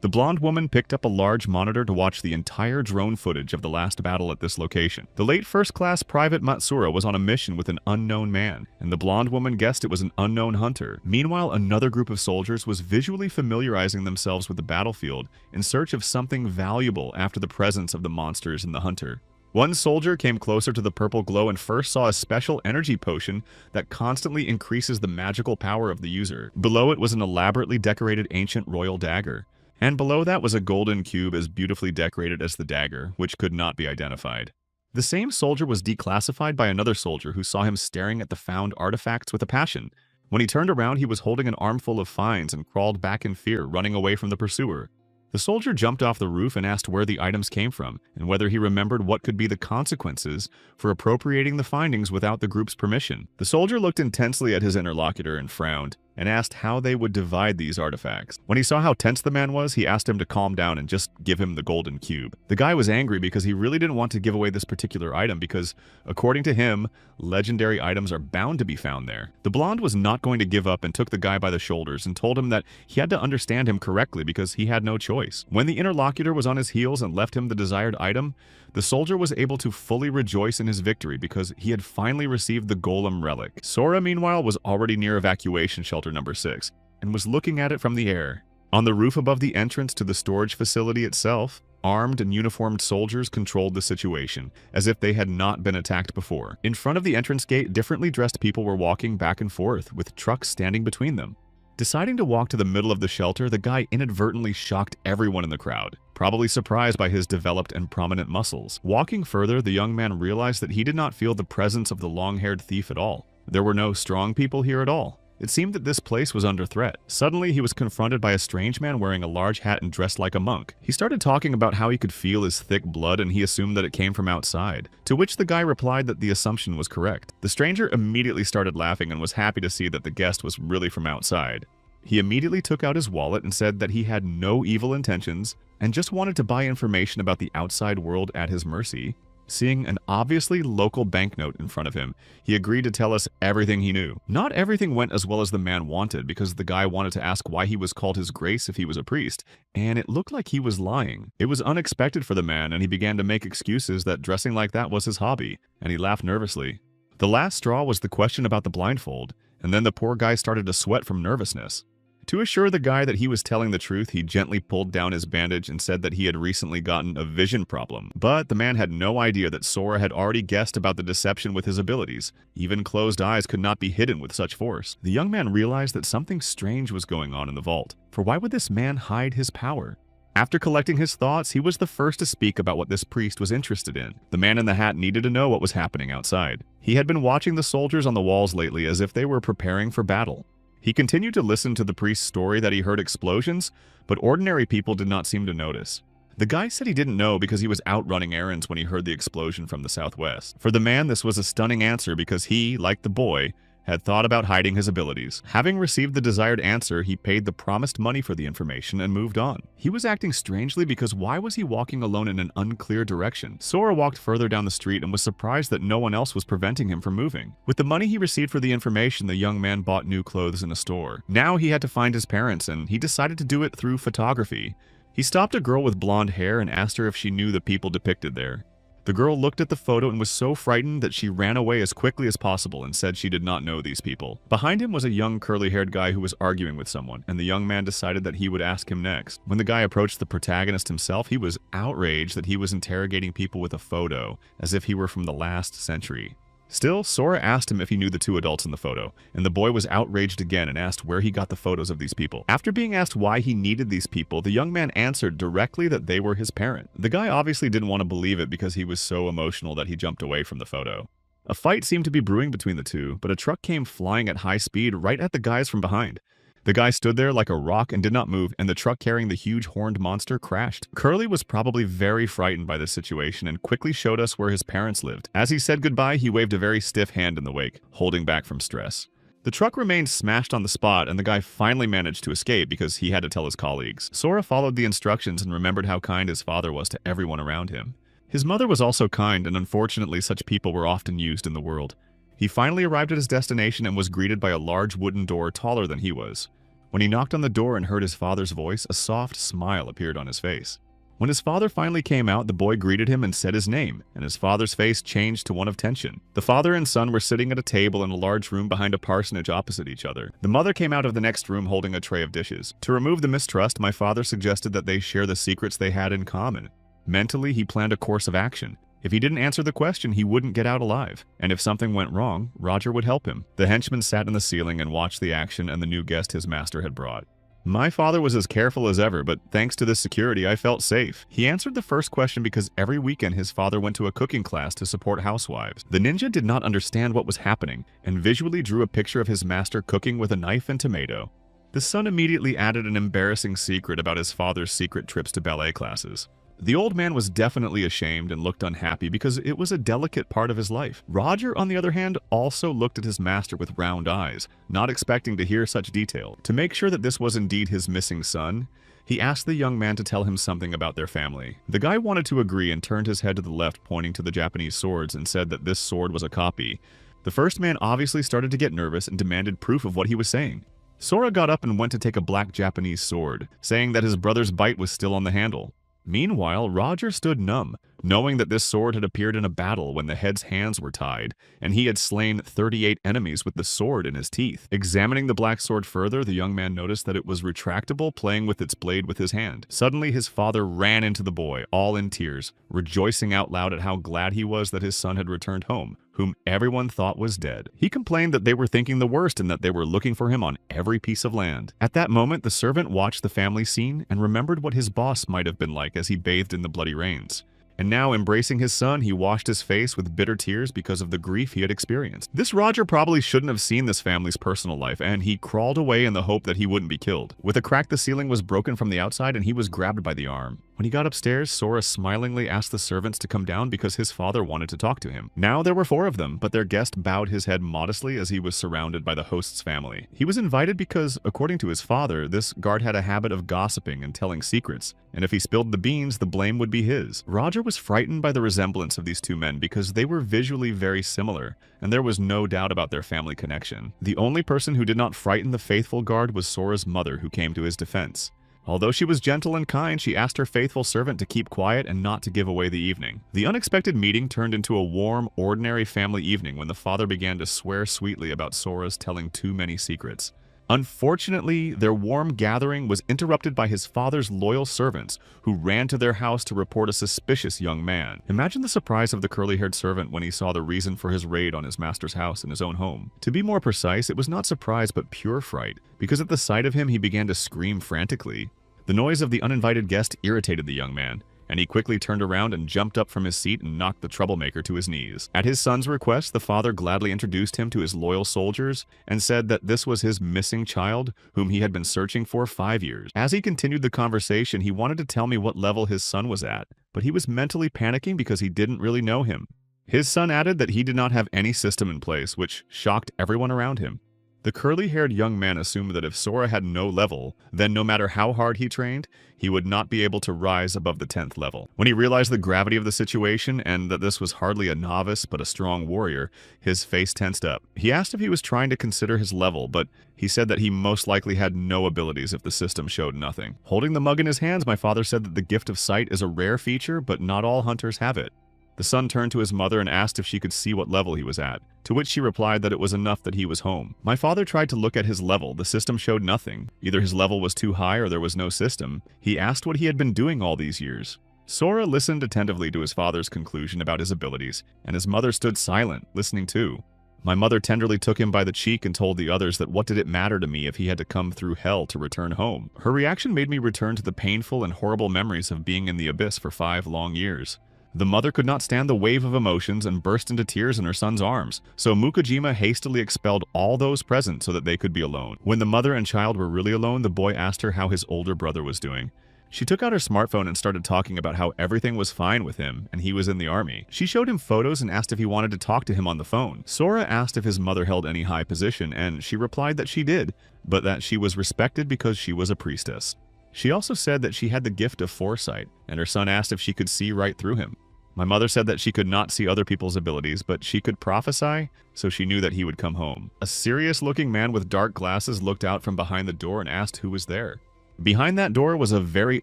The blonde woman picked up a large monitor to watch the entire drone footage of the last battle at this location. The late first-class Private Matsura was on a mission with an unknown man, and the blonde woman guessed it was an unknown hunter. Meanwhile, another group of soldiers was visually familiarizing themselves with the battlefield in search of something valuable after the presence of the monsters and the hunter. One soldier came closer to the purple glow and first saw a special energy potion that constantly increases the magical power of the user. Below it was an elaborately decorated ancient royal dagger. And below that was a golden cube as beautifully decorated as the dagger, which could not be identified. The same soldier was declassified by another soldier who saw him staring at the found artifacts with a passion. When he turned around, he was holding an armful of fines and crawled back in fear, running away from the pursuer. The soldier jumped off the roof and asked where the items came from, and whether he remembered what could be the consequences for appropriating the findings without the group's permission. The soldier looked intensely at his interlocutor and frowned, and asked how they would divide these artifacts. When he saw how tense the man was, he asked him to calm down and just give him the golden cube. The guy was angry because he really didn't want to give away this particular item because, according to him, legendary items are bound to be found there. The blonde was not going to give up and took the guy by the shoulders and told him that he had to understand him correctly because he had no choice. When the interlocutor was on his heels and left him the desired item, the soldier was able to fully rejoice in his victory because he had finally received the golem relic. Sora, meanwhile, was already near evacuation shelter number 6 and was looking at it from the air. On the roof above the entrance to the storage facility itself, armed and uniformed soldiers controlled the situation, as if they had not been attacked before. In front of the entrance gate, differently dressed people were walking back and forth, with trucks standing between them. Deciding to walk to the middle of the shelter, the guy inadvertently shocked everyone in the crowd, probably surprised by his developed and prominent muscles. Walking further, the young man realized that he did not feel the presence of the long-haired thief at all. There were no strong people here at all. It seemed that this place was under threat. Suddenly, he was confronted by a strange man wearing a large hat and dressed like a monk. He started talking about how he could feel his thick blood and he assumed that it came from outside, to which the guy replied that the assumption was correct. The stranger immediately started laughing and was happy to see that the guest was really from outside. He immediately took out his wallet and said that he had no evil intentions and just wanted to buy information about the outside world at his mercy. Seeing an obviously local banknote in front of him, he agreed to tell us everything he knew. Not everything went as well as the man wanted because the guy wanted to ask why he was called His Grace if he was a priest, and it looked like he was lying. It was unexpected for the man, and he began to make excuses that dressing like that was his hobby, and he laughed nervously. The last straw was the question about the blindfold, and then the poor guy started to sweat from nervousness. To assure the guy that he was telling the truth, he gently pulled down his bandage and said that he had recently gotten a vision problem. But the man had no idea that Sora had already guessed about the deception with his abilities. Even closed eyes could not be hidden with such force. The young man realized that something strange was going on in the vault. For why would this man hide his power? After collecting his thoughts, he was the first to speak about what this priest was interested in. The man in the hat needed to know what was happening outside. He had been watching the soldiers on the walls lately as if they were preparing for battle. He continued to listen to the priest's story that he heard explosions, but ordinary people did not seem to notice. The guy said he didn't know because he was out running errands when he heard the explosion from the southwest. For the man, this was a stunning answer because he, like the boy, had thought about hiding his abilities. Having received the desired answer, he paid the promised money for the information and moved on. He was acting strangely because why was he walking alone in an unclear direction? Sora walked further down the street and was surprised that no one else was preventing him from moving. With the money he received for the information, the young man bought new clothes in a store. Now he had to find his parents, and he decided to do it through photography. He stopped a girl with blonde hair and asked her if she knew the people depicted there. The girl looked at the photo and was so frightened that she ran away as quickly as possible and said she did not know these people. Behind him was a young curly-haired guy who was arguing with someone, and the young man decided that he would ask him next. When the guy approached the protagonist himself, he was outraged that he was interrogating people with a photo, as if he were from the last century. Still, Sora asked him if he knew the two adults in the photo, and the boy was outraged again and asked where he got the photos of these people. After being asked why he needed these people, the young man answered directly that they were his parent. The guy obviously didn't want to believe it because he was so emotional that he jumped away from the photo. A fight seemed to be brewing between the two, but a truck came flying at high speed right at the guys from behind. The guy stood there like a rock and did not move, and the truck carrying the huge horned monster crashed. Curly was probably very frightened by this situation and quickly showed us where his parents lived. As he said goodbye, he waved a very stiff hand in the wake, holding back from stress. The truck remained smashed on the spot, and the guy finally managed to escape because he had to tell his colleagues. Sora followed the instructions and remembered how kind his father was to everyone around him. His mother was also kind, and unfortunately such people were often used in the world. He finally arrived at his destination and was greeted by a large wooden door taller than he was. When he knocked on the door and heard his father's voice, a soft smile appeared on his face. When his father finally came out, the boy greeted him and said his name, and his father's face changed to one of tension. The father and son were sitting at a table in a large room behind a parsonage opposite each other. The mother came out of the next room holding a tray of dishes. To remove the mistrust, my father suggested that they share the secrets they had in common. Mentally, he planned a course of action. If he didn't answer the question, he wouldn't get out alive. And if something went wrong, Roger would help him. The henchman sat in the ceiling and watched the action and the new guest his master had brought. My father was as careful as ever, but thanks to this security, I felt safe. He answered the first question because every weekend his father went to a cooking class to support housewives. The ninja did not understand what was happening and visually drew a picture of his master cooking with a knife and tomato. The son immediately added an embarrassing secret about his father's secret trips to ballet classes. The old man was definitely ashamed and looked unhappy because it was a delicate part of his life. Roger, on the other hand, also looked at his master with round eyes, not expecting to hear such detail. To make sure that this was indeed his missing son, he asked the young man to tell him something about their family. The guy wanted to agree and turned his head to the left, pointing to the Japanese swords, and said that this sword was a copy. The first man obviously started to get nervous and demanded proof of what he was saying. Sora got up and went to take a black Japanese sword, saying that his brother's bite was still on the handle. Meanwhile, Roger stood numb, knowing that this sword had appeared in a battle when the head's hands were tied, and he had slain 38 enemies with the sword in his teeth. Examining the black sword further, the young man noticed that it was retractable, playing with its blade with his hand. Suddenly, his father ran into the boy, all in tears, rejoicing out loud at how glad he was that his son had returned home, whom everyone thought was dead. He complained that they were thinking the worst and that they were looking for him on every piece of land. At that moment, the servant watched the family scene and remembered what his boss might have been like as he bathed in the bloody rains. And now, embracing his son, he washed his face with bitter tears because of the grief he had experienced. This Roger probably shouldn't have seen this family's personal life, and he crawled away in the hope that he wouldn't be killed. With a crack, the ceiling was broken from the outside and he was grabbed by the arm. When he got upstairs, Sora smilingly asked the servants to come down because his father wanted to talk to him. Now there were 4 of them, but their guest bowed his head modestly as he was surrounded by the host's family. He was invited because, according to his father, this guard had a habit of gossiping and telling secrets, and if he spilled the beans, the blame would be his. Roger was frightened by the resemblance of these 2 men because they were visually very similar, and there was no doubt about their family connection. The only person who did not frighten the faithful guard was Sora's mother, who came to his defense. Although she was gentle and kind, she asked her faithful servant to keep quiet and not to give away the evening. The unexpected meeting turned into a warm, ordinary family evening when the father began to swear sweetly about Sora's telling too many secrets. Unfortunately, their warm gathering was interrupted by his father's loyal servants, who ran to their house to report a suspicious young man. Imagine the surprise of the curly-haired servant when he saw the reason for his raid on his master's house in his own home. To be more precise, it was not surprise but pure fright, because at the sight of him he began to scream frantically. The noise of the uninvited guest irritated the young man, and he quickly turned around and jumped up from his seat and knocked the troublemaker to his knees. At his son's request, the father gladly introduced him to his loyal soldiers and said that this was his missing child, whom he had been searching for 5 years. As he continued the conversation, he wanted to tell me what level his son was at, but he was mentally panicking because he didn't really know him. His son added that he did not have any system in place, which shocked everyone around him. The curly-haired young man assumed that if Sora had no level, then no matter how hard he trained, he would not be able to rise above the 10th level. When he realized the gravity of the situation and that this was hardly a novice but a strong warrior, his face tensed up. He asked if he was trying to consider his level, but he said that he most likely had no abilities if the system showed nothing. Holding the mug in his hands, my father said that the gift of sight is a rare feature, but not all hunters have it. The son turned to his mother and asked if she could see what level he was at, to which she replied that it was enough that he was home. My father tried to look at his level. The system showed nothing. Either his level was too high or there was no system. He asked what he had been doing all these years. Sora listened attentively to his father's conclusion about his abilities, and his mother stood silent, listening too. My mother tenderly took him by the cheek and told the others that what did it matter to me if he had to come through hell to return home. Her reaction made me return to the painful and horrible memories of being in the abyss for 5 long years. The mother could not stand the wave of emotions and burst into tears in her son's arms, so Mukojima hastily expelled all those present so that they could be alone. When the mother and child were really alone, the boy asked her how his older brother was doing. She took out her smartphone and started talking about how everything was fine with him and he was in the army. She showed him photos and asked if he wanted to talk to him on the phone. Sora asked if his mother held any high position, and she replied that she did, but that she was respected because she was a priestess. She also said that she had the gift of foresight, and her son asked if she could see right through him. My mother said that she could not see other people's abilities, but she could prophesy, so she knew that he would come home. A serious-looking man with dark glasses looked out from behind the door and asked who was there. Behind that door was a very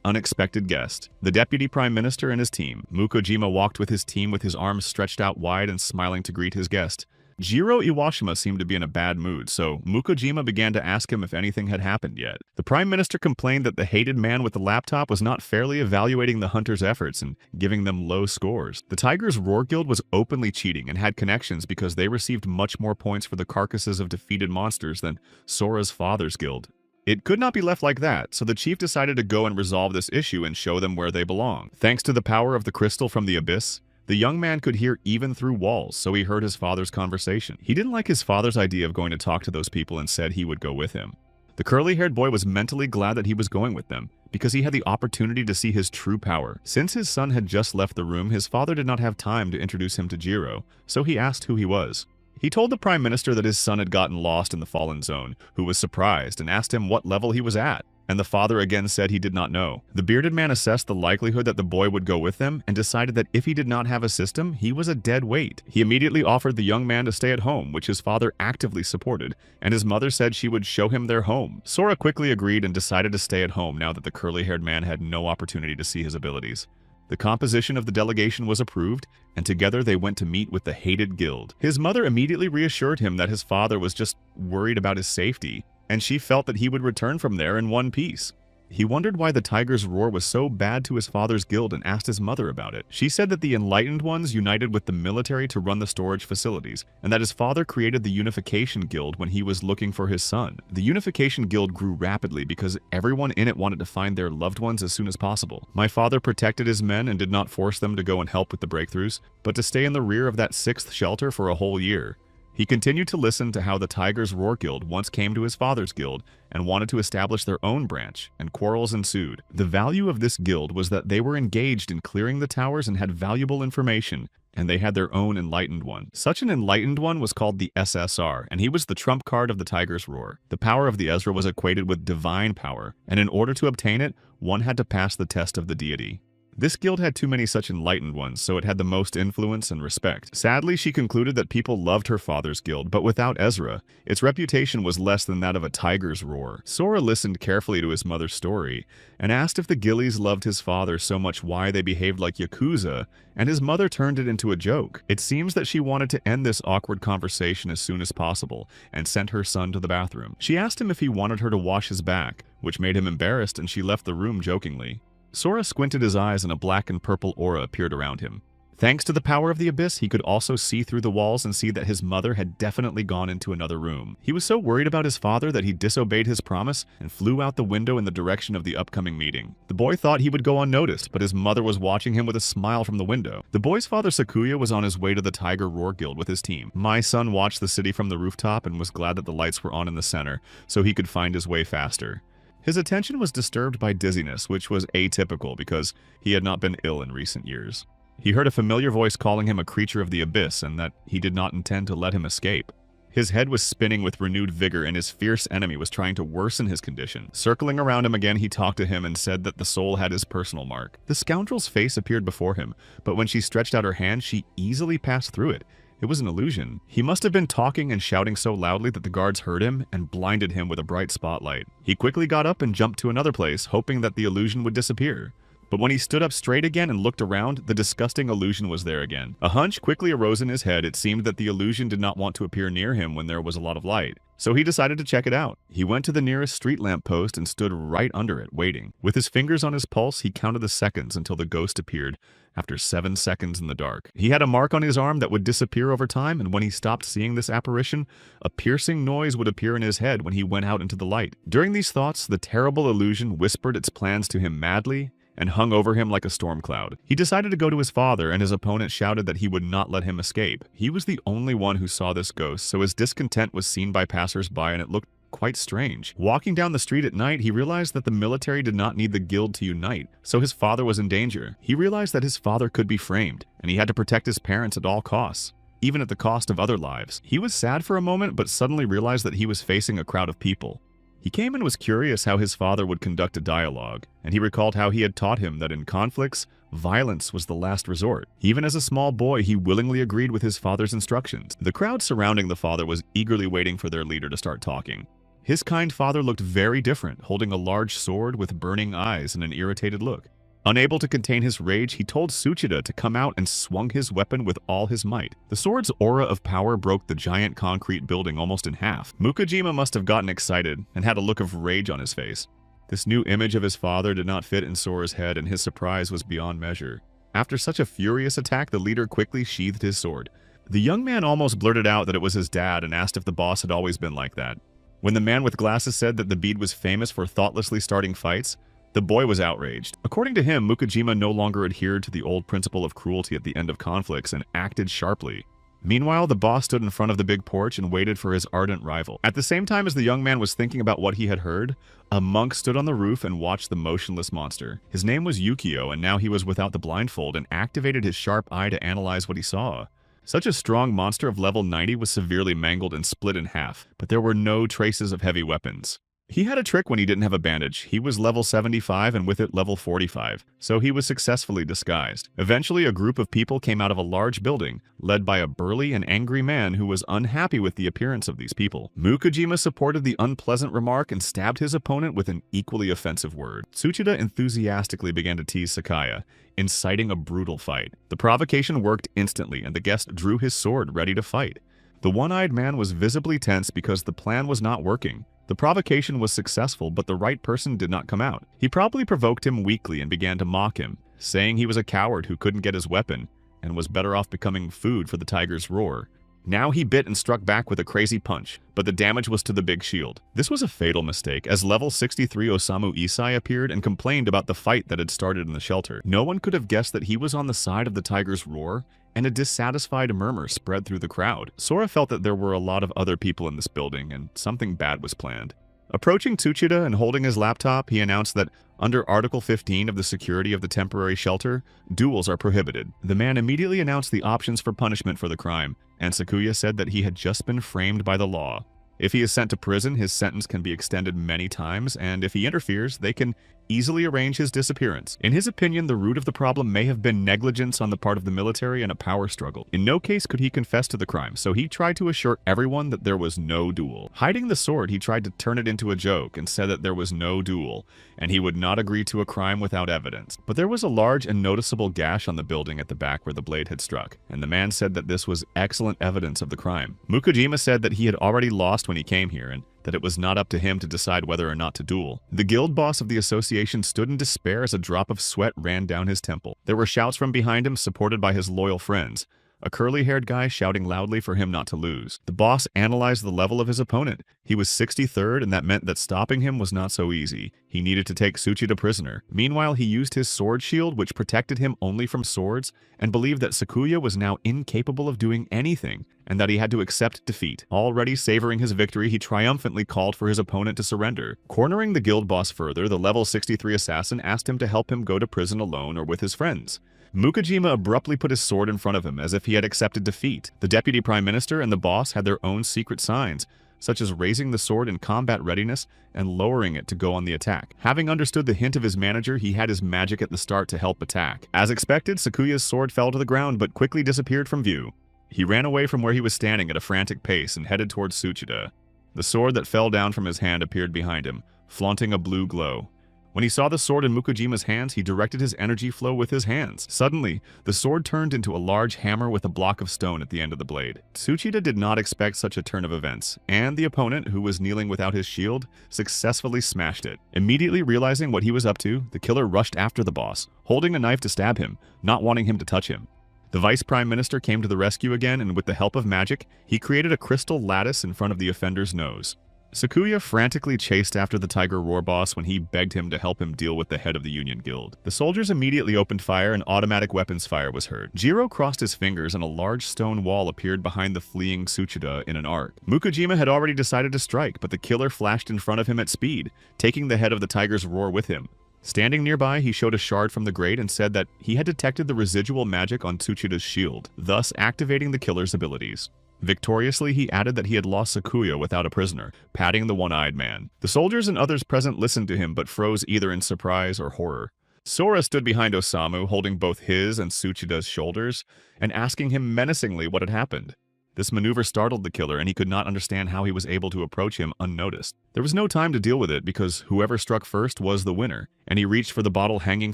unexpected guest, the Deputy Prime Minister and his team. Mukojima walked with his team with his arms stretched out wide and smiling to greet his guest. Jiro Iwashima seemed to be in a bad mood, so Mukojima began to ask him if anything had happened yet. The Prime Minister complained that the hated man with the laptop was not fairly evaluating the hunters' efforts and giving them low scores. The Tiger's Roar Guild was openly cheating and had connections because they received much more points for the carcasses of defeated monsters than Sora's father's guild. It could not be left like that, so the chief decided to go and resolve this issue and show them where they belong. Thanks to the power of the crystal from the abyss, the young man could hear even through walls, so he heard his father's conversation. He didn't like his father's idea of going to talk to those people and said he would go with him. The curly-haired boy was mentally glad that he was going with them, because he had the opportunity to see his true power. Since his son had just left the room, his father did not have time to introduce him to Jiro, so he asked who he was. He told the Prime Minister that his son had gotten lost in the Fallen Zone, who was surprised and asked him what level he was at, and the father again said he did not know. The bearded man assessed the likelihood that the boy would go with them and decided that if he did not have a system, he was a dead weight. He immediately offered the young man to stay at home, which his father actively supported, and his mother said she would show him their home. Sora quickly agreed and decided to stay at home now that the curly-haired man had no opportunity to see his abilities. The composition of the delegation was approved, and together they went to meet with the hated guild. His mother immediately reassured him that his father was just worried about his safety, and she felt that he would return from there in one piece. He wondered why the Tiger's Roar was so bad to his father's guild and asked his mother about it. She said that the Enlightened Ones united with the military to run the storage facilities, and that his father created the Unification Guild when he was looking for his son. The Unification Guild grew rapidly because everyone in it wanted to find their loved ones as soon as possible. My father protected his men and did not force them to go and help with the breakthroughs, but to stay in the rear of that 6th shelter for a whole year. He continued to listen to how the Tiger's Roar Guild once came to his father's guild and wanted to establish their own branch, and quarrels ensued. The value of this guild was that they were engaged in clearing the towers and had valuable information, and they had their own Enlightened One. Such an Enlightened One was called the SSR, and he was the trump card of the Tiger's Roar. The power of the Ezra was equated with divine power, and in order to obtain it, one had to pass the test of the deity. This guild had too many such enlightened ones, so it had the most influence and respect. Sadly, she concluded that people loved her father's guild, but without Ezra, its reputation was less than that of a tiger's roar. Sora listened carefully to his mother's story, and asked if the Gillies loved his father so much why they behaved like Yakuza, and his mother turned it into a joke. It seems that she wanted to end this awkward conversation as soon as possible, and sent her son to the bathroom. She asked him if he wanted her to wash his back, which made him embarrassed, and she left the room jokingly. Sora squinted his eyes and a black and purple aura appeared around him. Thanks to the power of the abyss, he could also see through the walls and see that his mother had definitely gone into another room. He was so worried about his father that he disobeyed his promise and flew out the window in the direction of the upcoming meeting. The boy thought he would go unnoticed, but his mother was watching him with a smile from the window. The boy's father, Sakuya, was on his way to the Tiger Roar Guild with his team. My son watched the city from the rooftop and was glad that the lights were on in the center, so he could find his way faster. His attention was disturbed by dizziness, which was atypical because he had not been ill in recent years. He heard a familiar voice calling him a creature of the abyss and that he did not intend to let him escape. His head was spinning with renewed vigor and his fierce enemy was trying to worsen his condition. Circling around him again, he talked to him and said that the soul had his personal mark. The scoundrel's face appeared before him, but when she stretched out her hand, she easily passed through it. It was an illusion. He must have been talking and shouting so loudly that the guards heard him and blinded him with a bright spotlight. He quickly got up and jumped to another place, hoping that the illusion would disappear. But when he stood up straight again and looked around, the disgusting illusion was there again. A hunch quickly arose in his head. It seemed that the illusion did not want to appear near him when there was a lot of light. So he decided to check it out. He went to the nearest street lamp post and stood right under it, waiting. With his fingers on his pulse, he counted the seconds until the ghost appeared, after 7 seconds in the dark. He had a mark on his arm that would disappear over time, and when he stopped seeing this apparition, a piercing noise would appear in his head when he went out into the light. During these thoughts, the terrible illusion whispered its plans to him madly, and hung over him like a storm cloud. He decided to go to his father, and his opponent shouted that he would not let him escape. He was the only one who saw this ghost, so his discontent was seen by passers-by, and it looked quite strange. Walking down the street at night, he realized that the military did not need the guild to unite, so his father was in danger. He realized that his father could be framed, and he had to protect his parents at all costs, even at the cost of other lives. He was sad for a moment, but suddenly realized that he was facing a crowd of people. He came and was curious how his father would conduct a dialogue, and he recalled how he had taught him that in conflicts, violence was the last resort. Even as a small boy, he willingly agreed with his father's instructions. The crowd surrounding the father was eagerly waiting for their leader to start talking. His kind father looked very different, holding a large sword with burning eyes and an irritated look. Unable to contain his rage, he told Tsuchida to come out and swung his weapon with all his might. The sword's aura of power broke the giant concrete building almost in half. Mukujima must have gotten excited and had a look of rage on his face. This new image of his father did not fit in Sora's head, and his surprise was beyond measure. After such a furious attack, the leader quickly sheathed his sword. The young man almost blurted out that it was his dad and asked if the boss had always been like that. When the man with glasses said that the bead was famous for thoughtlessly starting fights, the boy was outraged. According to him, Mukujima no longer adhered to the old principle of cruelty at the end of conflicts and acted sharply. Meanwhile, the boss stood in front of the big porch and waited for his ardent rival. At the same time as the young man was thinking about what he had heard, a monk stood on the roof and watched the motionless monster. His name was Yukio, and now he was without the blindfold and activated his sharp eye to analyze what he saw. Such a strong monster of level 90 was severely mangled and split in half, but there were no traces of heavy weapons. He had a trick when he didn't have a bandage. He was level 75 and with it level 45, so he was successfully disguised. Eventually, a group of people came out of a large building, led by a burly and angry man who was unhappy with the appearance of these people. Mukujima supported the unpleasant remark and stabbed his opponent with an equally offensive word. Tsuchida enthusiastically began to tease Sakaya, inciting a brutal fight. The provocation worked instantly, and the guest drew his sword ready to fight. The one-eyed man was visibly tense because the plan was not working. The provocation was successful, but the right person did not come out. He probably provoked him weakly and began to mock him, saying he was a coward who couldn't get his weapon and was better off becoming food for the tiger's roar. Now he bit and struck back with a crazy punch, but the damage was to the big shield. This was a fatal mistake, as level 63 Osamu Isai appeared and complained about the fight that had started in the shelter. No one could have guessed that he was on the side of the tiger's roar, and a dissatisfied murmur spread through the crowd. Sora felt that there were a lot of other people in this building, and something bad was planned. Approaching Tsuchida and holding his laptop, he announced that under Article 15 of the security of the temporary shelter, duels are prohibited. The man immediately announced the options for punishment for the crime, and Sakuya said that he had just been framed by the law. If he is sent to prison, his sentence can be extended many times, and if he interferes, they can easily arrange his disappearance. In his opinion, the root of the problem may have been negligence on the part of the military and a power struggle. In no case could he confess to the crime, so he tried to assure everyone that there was no duel. Hiding the sword, he tried to turn it into a joke and said that there was no duel, and he would not agree to a crime without evidence. But there was a large and noticeable gash on the building at the back where the blade had struck, and the man said that this was excellent evidence of the crime. Mukujima said that he had already lost when he came here, and that it was not up to him to decide whether or not to duel. The guild boss of the association stood in despair as a drop of sweat ran down his temple. There were shouts from behind him, supported by his loyal friends. A curly-haired guy shouting loudly for him not to lose. The boss analyzed the level of his opponent. He was 63rd, and that meant that stopping him was not so easy. He needed to take Tsuchida prisoner. Meanwhile, he used his sword shield, which protected him only from swords, and believed that Sakuya was now incapable of doing anything, and that he had to accept defeat. Already savoring his victory, he triumphantly called for his opponent to surrender. Cornering the guild boss further, the level 63 assassin asked him to help him go to prison alone or with his friends. Mukujima abruptly put his sword in front of him as if he had accepted defeat. The deputy prime minister and the boss had their own secret signs, such as raising the sword in combat readiness and lowering it to go on the attack. Having understood the hint of his manager, he had his magic at the start to help attack. As expected, Sakuya's sword fell to the ground but quickly disappeared from view. He ran away from where he was standing at a frantic pace and headed towards Tsuchida. The sword that fell down from his hand appeared behind him, flaunting a blue glow. When he saw the sword in Mukujima's hands, he directed his energy flow with his hands. Suddenly, the sword turned into a large hammer with a block of stone at the end of the blade. Tsuchida did not expect such a turn of events, and the opponent, who was kneeling without his shield, successfully smashed it. Immediately realizing what he was up to, the killer rushed after the boss, holding a knife to stab him, not wanting him to touch him. The vice prime minister came to the rescue again, and with the help of magic, he created a crystal lattice in front of the offender's nose. Sakuya frantically chased after the Tiger Roar boss when he begged him to help him deal with the head of the Union Guild. The soldiers immediately opened fire and automatic weapons fire was heard. Jiro crossed his fingers and a large stone wall appeared behind the fleeing Tsuchida in an arc. Mukujima had already decided to strike, but the killer flashed in front of him at speed, taking the head of the Tiger's Roar with him. Standing nearby, he showed a shard from the grate and said that he had detected the residual magic on Tsuchida's shield, thus activating the killer's abilities. Victoriously, he added that he had lost Sakuya without a prisoner, patting the one-eyed man. The soldiers and others present listened to him but froze either in surprise or horror. Sora stood behind Osamu, holding both his and Tsuchida's shoulders, and asking him menacingly what had happened. This maneuver startled the killer, and he could not understand how he was able to approach him unnoticed. There was no time to deal with it because whoever struck first was the winner, and he reached for the bottle hanging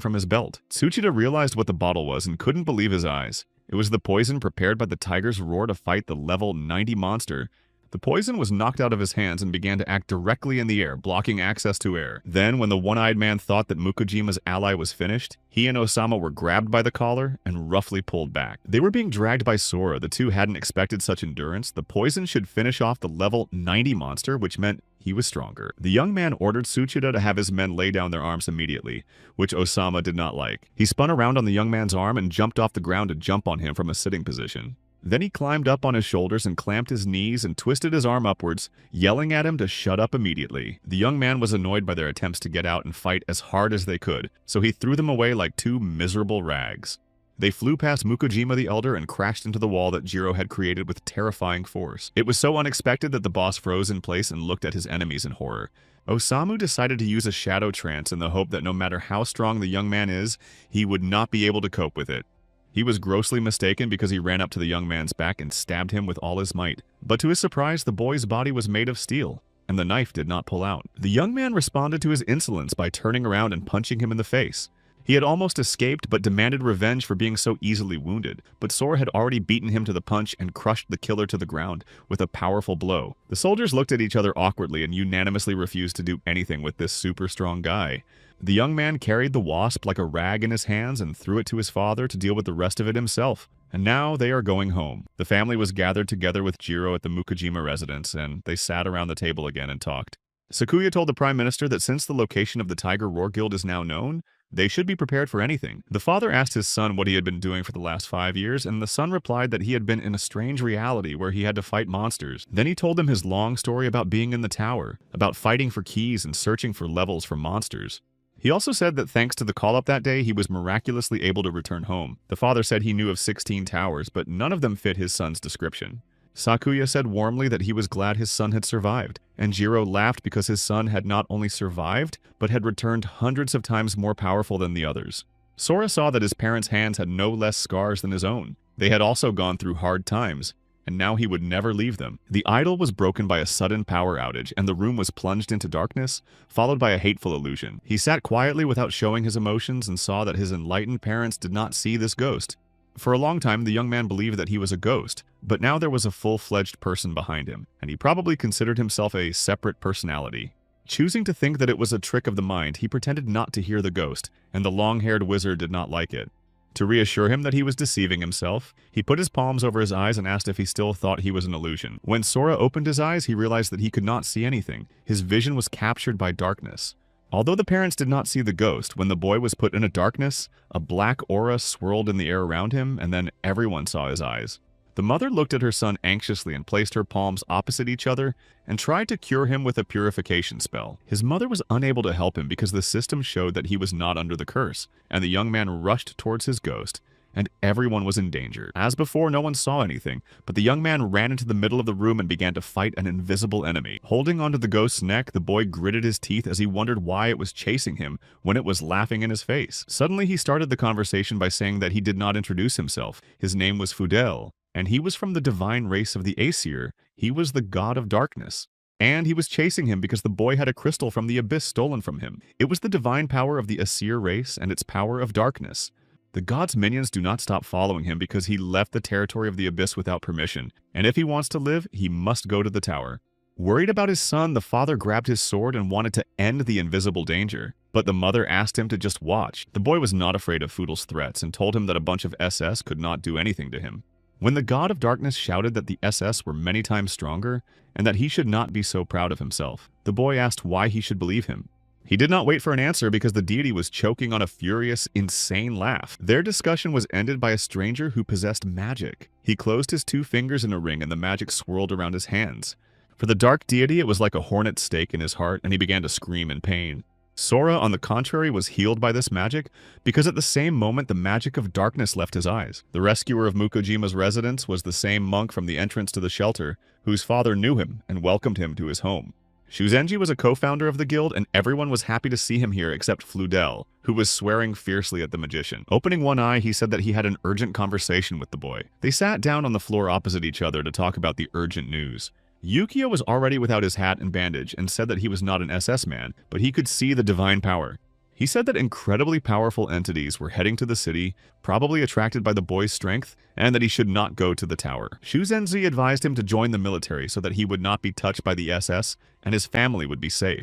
from his belt. Tsuchida realized what the bottle was and couldn't believe his eyes. It was the poison prepared by the Tiger's Roar to fight the level 90 monster. The poison was knocked out of his hands and began to act directly in the air, blocking access to air. Then, when the one-eyed man thought that Mukujima's ally was finished, he and Osama were grabbed by the collar and roughly pulled back. They were being dragged by Sora. The two hadn't expected such endurance. The poison should finish off the level 90 monster, which meant he was stronger. The young man ordered Tsuchida to have his men lay down their arms immediately, which Osama did not like. He spun around on the young man's arm and jumped off the ground to jump on him from a sitting position. Then he climbed up on his shoulders and clamped his knees and twisted his arm upwards, yelling at him to shut up immediately. The young man was annoyed by their attempts to get out and fight as hard as they could, so he threw them away like two miserable rags. They flew past Mukujima the Elder and crashed into the wall that Jiro had created with terrifying force. It was so unexpected that the boss froze in place and looked at his enemies in horror. Osamu decided to use a shadow trance in the hope that no matter how strong the young man is, he would not be able to cope with it. He was grossly mistaken because he ran up to the young man's back and stabbed him with all his might. But to his surprise, the boy's body was made of steel, and the knife did not pull out. The young man responded to his insolence by turning around and punching him in the face. He had almost escaped but demanded revenge for being so easily wounded, but Sora had already beaten him to the punch and crushed the killer to the ground with a powerful blow. The soldiers looked at each other awkwardly and unanimously refused to do anything with this super strong guy. The young man carried the wasp like a rag in his hands and threw it to his father to deal with the rest of it himself. And now they are going home. The family was gathered together with Jiro at the Mukujima residence, and they sat around the table again and talked. Sakuya told the Prime Minister that since the location of the Tiger Roar Guild is now known, they should be prepared for anything. The father asked his son what he had been doing for the last 5 years, and the son replied that he had been in a strange reality where he had to fight monsters. Then he told them his long story about being in the tower, about fighting for keys and searching for levels for monsters. He also said that thanks to the call-up that day, he was miraculously able to return home. The father said he knew of 16 towers, but none of them fit his son's description. Sakuya said warmly that he was glad his son had survived, and Jiro laughed because his son had not only survived, but had returned hundreds of times more powerful than the others. Sora saw that his parents' hands had no less scars than his own. They had also gone through hard times, and now he would never leave them. The idol was broken by a sudden power outage, and the room was plunged into darkness, followed by a hateful illusion. He sat quietly without showing his emotions and saw that his enlightened parents did not see this ghost. For a long time, the young man believed that he was a ghost, but now there was a full-fledged person behind him, and he probably considered himself a separate personality. Choosing to think that it was a trick of the mind, he pretended not to hear the ghost, and the long-haired wizard did not like it. To reassure him that he was deceiving himself, he put his palms over his eyes and asked if he still thought he was an illusion. When Sora opened his eyes, he realized that he could not see anything. His vision was captured by darkness. Although the parents did not see the ghost, when the boy was put into darkness, a black aura swirled in the air around him, and then everyone saw his eyes. The mother looked at her son anxiously and placed her palms opposite each other and tried to cure him with a purification spell. His mother was unable to help him because the system showed that he was not under the curse, and the young man rushed towards his ghost, and everyone was in danger. As before, no one saw anything, but the young man ran into the middle of the room and began to fight an invisible enemy. Holding onto the ghost's neck, the boy gritted his teeth as he wondered why it was chasing him when it was laughing in his face. Suddenly, he started the conversation by saying that he did not introduce himself. His name was Fudel, and he was from the divine race of the Aesir. He was the god of darkness. And he was chasing him because the boy had a crystal from the abyss stolen from him. It was the divine power of the Aesir race and its power of darkness. The god's minions do not stop following him because he left the territory of the abyss without permission, and if he wants to live, he must go to the tower. Worried about his son, the father grabbed his sword and wanted to end the invisible danger, but the mother asked him to just watch. The boy was not afraid of Fudel's threats and told him that a bunch of SS could not do anything to him. When the god of darkness shouted that the SS were many times stronger and that he should not be so proud of himself, the boy asked why he should believe him. He did not wait for an answer because the deity was choking on a furious, insane laugh. Their discussion was ended by a stranger who possessed magic. He closed his 2 fingers in a ring and the magic swirled around his hands. For the dark deity, it was like a hornet's stake in his heart, and he began to scream in pain. Sora, on the contrary, was healed by this magic because at the same moment the magic of darkness left his eyes. The rescuer of Mukojima's residence was the same monk from the entrance to the shelter, whose father knew him and welcomed him to his home. Shuzenji was a co-founder of the guild, and everyone was happy to see him here except Fludel, who was swearing fiercely at the magician. Opening one eye, he said that he had an urgent conversation with the boy. They sat down on the floor opposite each other to talk about the urgent news. Yukio was already without his hat and bandage and said that he was not an SS man, but he could see the divine power. He said that incredibly powerful entities were heading to the city, probably attracted by the boy's strength, and that he should not go to the tower. Shuzenji advised him to join the military so that he would not be touched by the SS and his family would be safe.